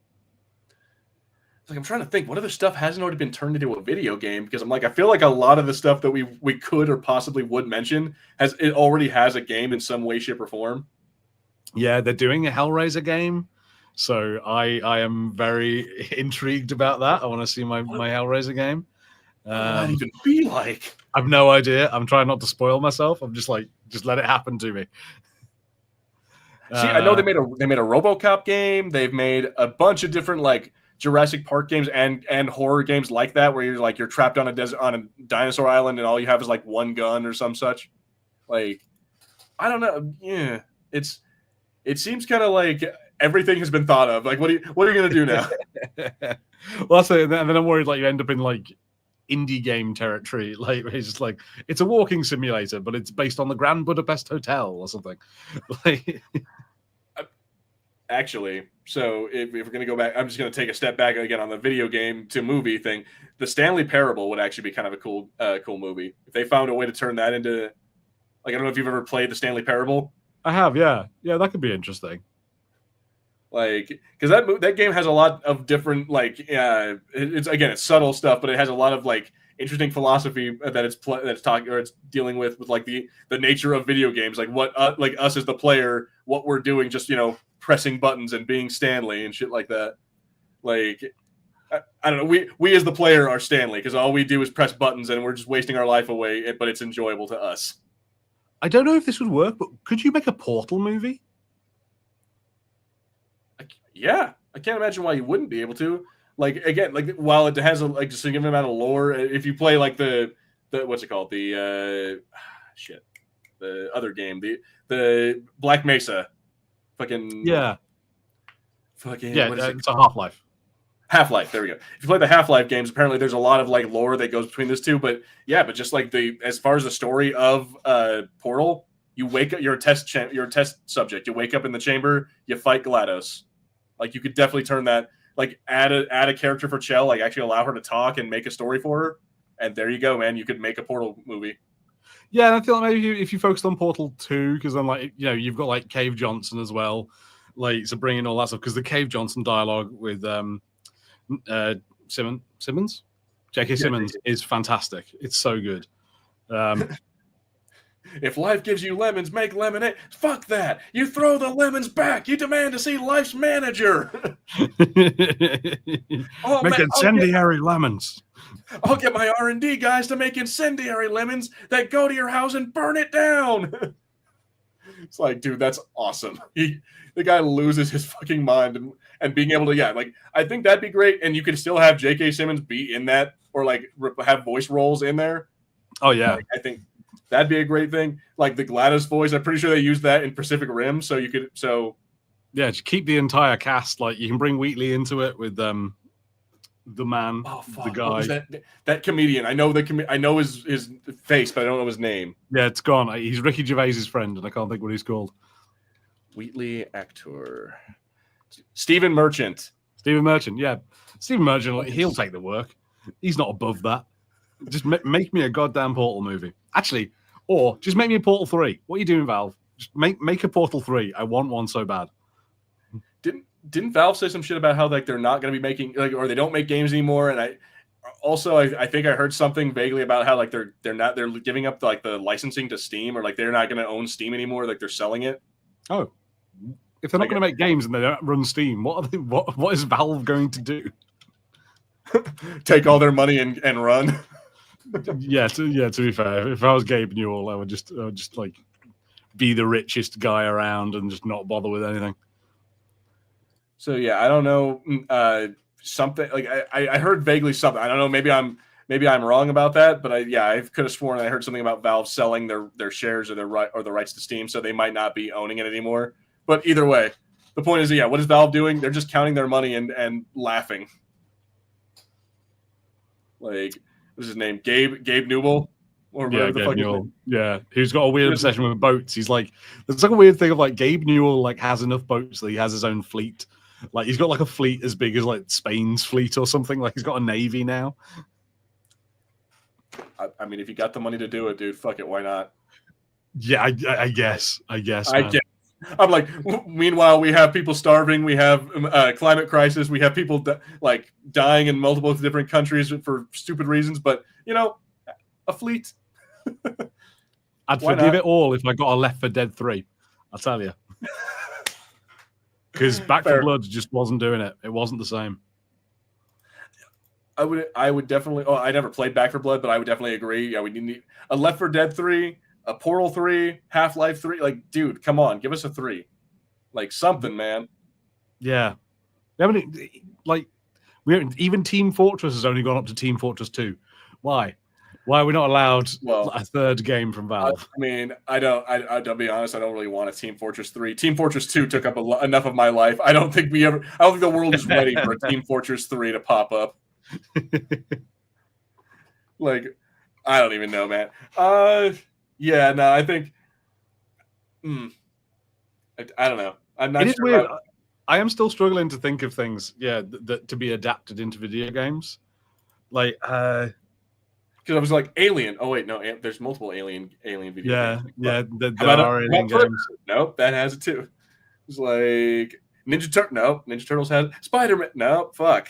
Like, I'm trying to think what other stuff hasn't already been turned into a video game, because I'm like, I feel like a lot of the stuff that we could or possibly would mention already has a game in some way, shape, or form. Yeah, they're doing a Hellraiser game, so I am very intrigued about that. I want to see my Hellraiser game. What would that even be like? I've no idea. I'm trying not to spoil myself. I'm just like, just let it happen to me. See, I know they made a RoboCop game. They've made a bunch of different like Jurassic Park games and horror games like that, where you're trapped on a dinosaur island and all you have is like one gun or some such. Like, I don't know. Yeah, it seems kind of like everything has been thought of. Like, what are you gonna do now? Well, that's it. And then I'm worried like you end up in like indie game territory. Like it's just like, it's a walking simulator, but it's based on the Grand Budapest Hotel or something. Like, actually, so if we're going to go back, I'm just going to take a step back again on the video game to movie thing. The Stanley Parable would actually be kind of a cool movie if they found a way to turn that into Like I don't know if you've ever played the Stanley Parable. I have, yeah. Yeah, that could be interesting. Like, because that game has a lot of different it's subtle stuff, but it has a lot of like interesting philosophy that it's talking or it's dealing with like the nature of video games, like what like us as the player, what we're doing, just pressing buttons and being Stanley and shit like that. Like, I don't know, we as the player are Stanley because all we do is press buttons and we're just wasting our life away, but it's enjoyable to us. I don't know if this would work, but could you make a Portal movie? Yeah, I can't imagine why you wouldn't be able to. Like again, like while it has a significant amount of lore, if you play like the what's it called, the the other game, the Black Mesa, fucking yeah, what is it's a Half-Life. Half-Life, there we go. If you play the Half-Life games, apparently there's a lot of like lore that goes between those two. But yeah, but just like as far as the story of Portal, you wake up, you're a test subject. You wake up in the chamber, you fight GLaDOS. Like you could definitely turn that, like add a character for Chell, like actually allow her to talk and make a story for her, and there you go, man. You could make a Portal movie. Yeah, and I feel like maybe if you focused on Portal 2, because then like you've got like Cave Johnson as well, like so bringing all that stuff because the Cave Johnson dialogue with Simmons, J.K. Simmons is fantastic. It's so good. If life gives you lemons, make lemonade. Fuck that. You throw the lemons back. You demand to see life's manager. Make incendiary lemons. I'll get my R&D guys to make incendiary lemons that go to your house and burn it down. It's like, dude, that's awesome. The guy loses his fucking mind and being able to, like, I think that'd be great. And you could still have J.K. Simmons be in that or like have voice roles in there. Oh, yeah. Like, I think that'd be a great thing. Like the GLaDOS voice, I'm pretty sure they used that in Pacific Rim. So you could, yeah, just keep the entire cast. Like you can bring Wheatley into it with the man, the guy. What was that comedian? I know I know his face, but I don't know his name. Yeah, it's gone. He's Ricky Gervais's friend, and I can't think what he's called. Wheatley actor. Stephen Merchant. Yeah. Stephen Merchant, he'll take the work. He's not above that. Just make me a goddamn Portal movie. Actually, or just make me a Portal 3. What are you doing, Valve? Just make a Portal 3. I want one so bad. Didn't Valve say some shit about how like they're not going to be making or they don't make games anymore? And I think I heard something vaguely about how like they're giving up like the licensing to Steam or like they're not going to own Steam anymore. Like they're selling it. Oh, if they're not going to make games and they don't run Steam, what is Valve going to do? Take all their money and run. Yeah, to be fair, if I was Gabe Newell, I would just like be the richest guy around and just not bother with anything. So yeah, I don't know something like I heard vaguely something. I don't know. Maybe I'm wrong about that, but I could have sworn I heard something about Valve selling their shares or the rights to Steam, so they might not be owning it anymore. But either way, the point is, what is Valve doing? They're just counting their money and laughing. Like, what's his name? Gabe Newell? Or Gabe Newell. Yeah, who's got a weird obsession with boats. He's like, there's like a weird thing of like Gabe Newell like has enough boats that he has his own fleet. Like he's got like a fleet as big as like Spain's fleet or something. Like he's got a navy now. I mean, if you got the money to do it, dude, fuck it, why not? Yeah, I guess. I'm like, meanwhile, we have people starving. We have climate crisis. We have people like dying in multiple different countries for stupid reasons. But a fleet. I'd forgive it all if I got a Left 4 Dead 3. I'll tell you. Because Back 4 Blood just wasn't doing it. It wasn't the same. I would definitely. Oh, I never played Back 4 Blood, but I would definitely agree. Yeah, we need a Left 4 Dead 3, a Portal 3, Half-Life 3. Like, dude, come on, give us a 3. Like something, man. Yeah. Even Team Fortress has only gone up to Team Fortress 2. Why? Why are we not allowed a third game from Valve? I mean, I'll be honest, I don't really want a Team Fortress 3. Team Fortress 2 took up enough of my life. I don't think the world is ready for a Team Fortress 3 to pop up. Like, I don't even know, man. I think I don't know. I'm not sure weird. I am still struggling to think of things, that to be adapted into video games. Like, Because I was like, Alien. Oh wait, no, there's multiple Alien video games. Yeah. How There about are Alien games. Nope, that has it too. It's like Ninja Turtle. No, Ninja Turtles has Spider-Man. No, fuck.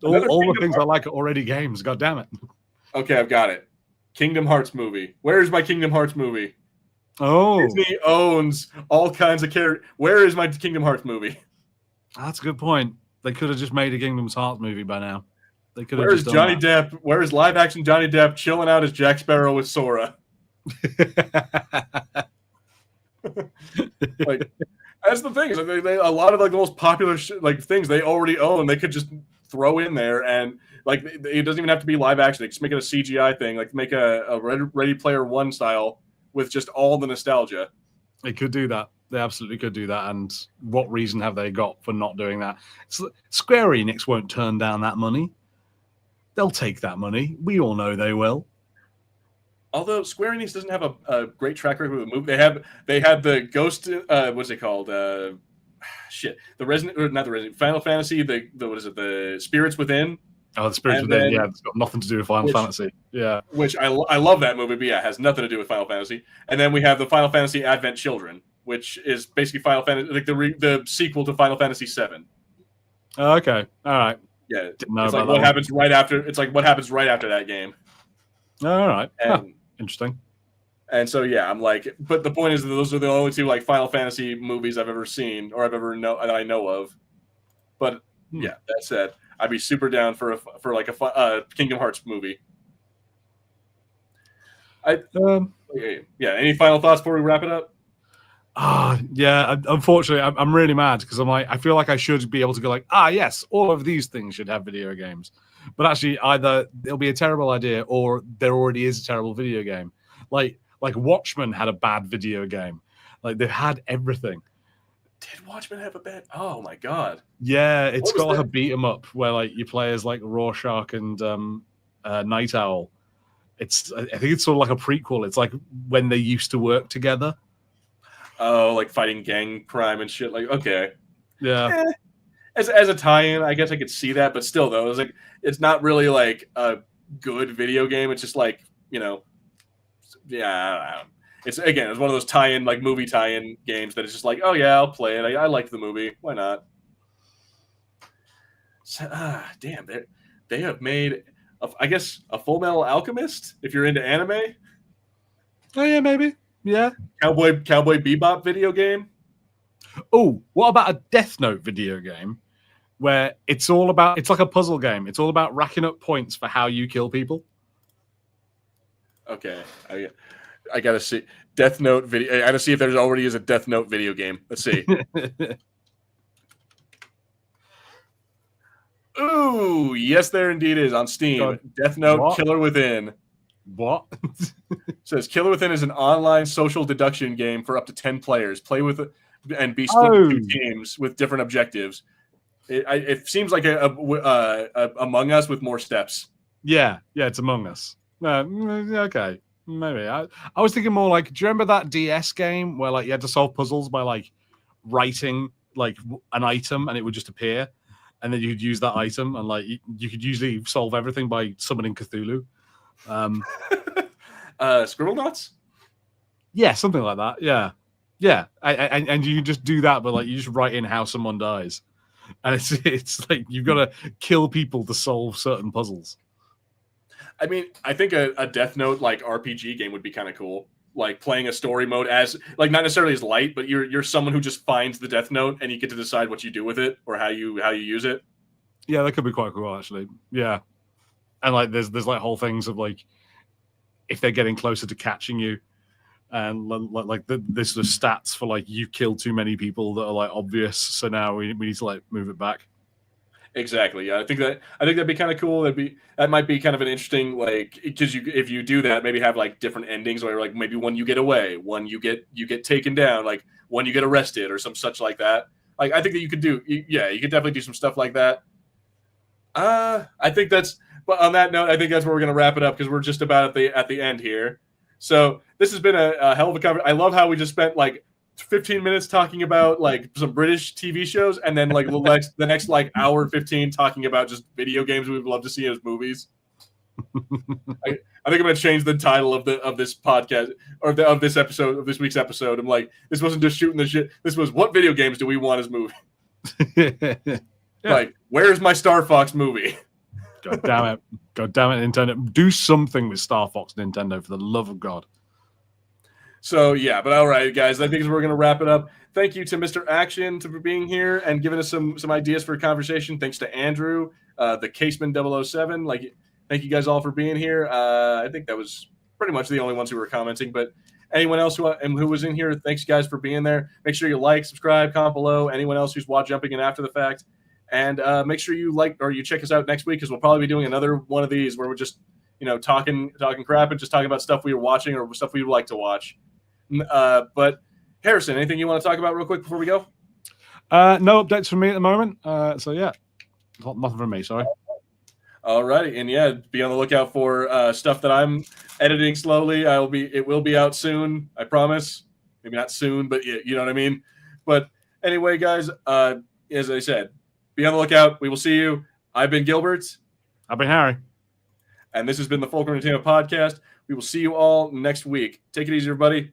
all the things I like are already games. God damn it. Okay, I've got it. Kingdom Hearts movie. Where's my Kingdom Hearts movie? Oh, Disney owns all kinds of characters. Where is my Kingdom Hearts movie? that's a good point. They could have just made a Kingdom Hearts movie by now. They could have. Where is Johnny Depp? Where is live action Johnny Depp chilling out as Jack Sparrow with Sora? Like, that's the thing. A lot of like the most popular things they already own, they could just throw in there, and like it doesn't even have to be live action. They just make it a CGI thing, like make a Ready Player One style with just all the nostalgia. They could do that. They absolutely could do that. And what reason have they got for not doing that? Square Enix won't turn down that money. They'll take that money. We all know they will. Although Square Enix doesn't have a great track record with the movie. They had the Ghost. What's it called? The Final Fantasy. The Spirits Within. Oh, the Spirits Within. Yeah, it's got nothing to do with Final Fantasy. Yeah, which I love that movie, but yeah, it has nothing to do with Final Fantasy. And then we have the Final Fantasy Advent Children, which is basically Final Fantasy, like the sequel to Final Fantasy VII. Oh, okay, all right. Yeah, it's like what happens right after. It's like what happens right after that game. All right, and, interesting. And so yeah, I'm like, but the point is that those are the only two like Final Fantasy movies I've ever seen or that I know of. But yeah, that said, I'd be super down for a Kingdom Hearts movie. Yeah. Any final thoughts before we wrap it up? Yeah. Unfortunately, I'm really mad because I feel like I should be able to go like, yes, all of these things should have video games, but actually either it'll be a terrible idea or there already is a terrible video game. Like Watchmen had a bad video game. Like they've had everything. Did Watchmen have a bad? Oh my god! Yeah, it's got like a beat 'em up where like you play as like Rorschach and Night Owl. I think it's sort of like a prequel. It's like when they used to work together. Oh, like fighting gang crime and shit. Like, okay, yeah. As a tie-in, I guess I could see that, but still, though, it's not really like a good video game. It's just like I don't know. It's one of those tie-in, like movie tie-in games that it's just like, oh yeah, I'll play it. I liked the movie. Why not? So, damn, they have made, I guess, a Full Metal Alchemist. If you're into anime. Oh yeah, maybe. Yeah. Cowboy Bebop video game. Oh, what about a Death Note video game where it's like a puzzle game. It's all about racking up points for how you kill people. Okay. I gotta see Death Note video. I gotta see if there's already is a Death Note video game. Let's see. Ooh, yes, there indeed is on Steam. God. Death Note what? Killer Within. What? Says Killer Within is an online social deduction game for up to 10 players. Play with it and be split into 2 teams with different objectives. It seems like a Among Us with more steps. Yeah, it's Among Us. Okay. Maybe I was thinking more like, do you remember that DS game where like you had to solve puzzles by like writing like an item and it would just appear, and then you'd use that item and like you could usually solve everything by summoning Cthulhu. Scribblenauts? Yeah, something like that. Yeah. And you just do that, but like you just write in how someone dies, and it's like you've got to kill people to solve certain puzzles. I mean, I think a Death Note like RPG game would be kind of cool. Like playing a story mode as like not necessarily as light, but you're someone who just finds the Death Note and you get to decide what you do with it or how you use it. Yeah, that could be quite cool actually. Yeah, and like there's like whole things of like if they're getting closer to catching you, and like there's sort of stats for like you killed too many people that are like obvious, so now we need to like move it back. Exactly. Yeah, I think that'd be kind of cool. That might be kind of an interesting like because if you do that, maybe have like different endings where like maybe one you get away, one you get taken down, like one you get arrested or some such like that. Like I think that you could do. Yeah, you could definitely do some stuff like that. I think that's. But on that note, I think that's where we're gonna wrap it up because we're just about at the end here. So this has been a hell of a cover. I love how we just spent like 15 minutes talking about like some British TV shows, and then like the next like hour and 15 talking about just video games we'd love to see as movies. I think I'm gonna change the title of this podcast or of this episode of this week's episode. I'm like, this wasn't just shooting the shit. This was what video games do we want as movies? Yeah. Like, where's my Star Fox movie? God damn it, Nintendo, do something with Star Fox, Nintendo, for the love of God. So yeah, but all right, guys, I think we're gonna wrap it up. Thank you to Mr. Action for being here and giving us some ideas for a conversation. Thanks to Andrew, the Caseman 007. Like, thank you guys all for being here. I think that was pretty much the only ones who were commenting, but anyone else who was in here, thanks guys for being there. Make sure you like, subscribe, comment below. Anyone else who's jumping in after the fact, and make sure you like or you check us out next week because we'll probably be doing another one of these where we're just talking crap and just talking about stuff we were watching or stuff we would like to watch. But Harrison, anything you want to talk about real quick before we go? No updates from me at the moment. So yeah, nothing from me. Sorry. All righty, and yeah, be on the lookout for stuff that I'm editing slowly. It will be out soon, I promise. Maybe not soon, but you know what I mean. But anyway, guys, as I said, be on the lookout. We will see you. I've been Gilbert. I've been Harry. And this has been the Fulcrum Entertainment Podcast. We will see you all next week. Take it easy, everybody.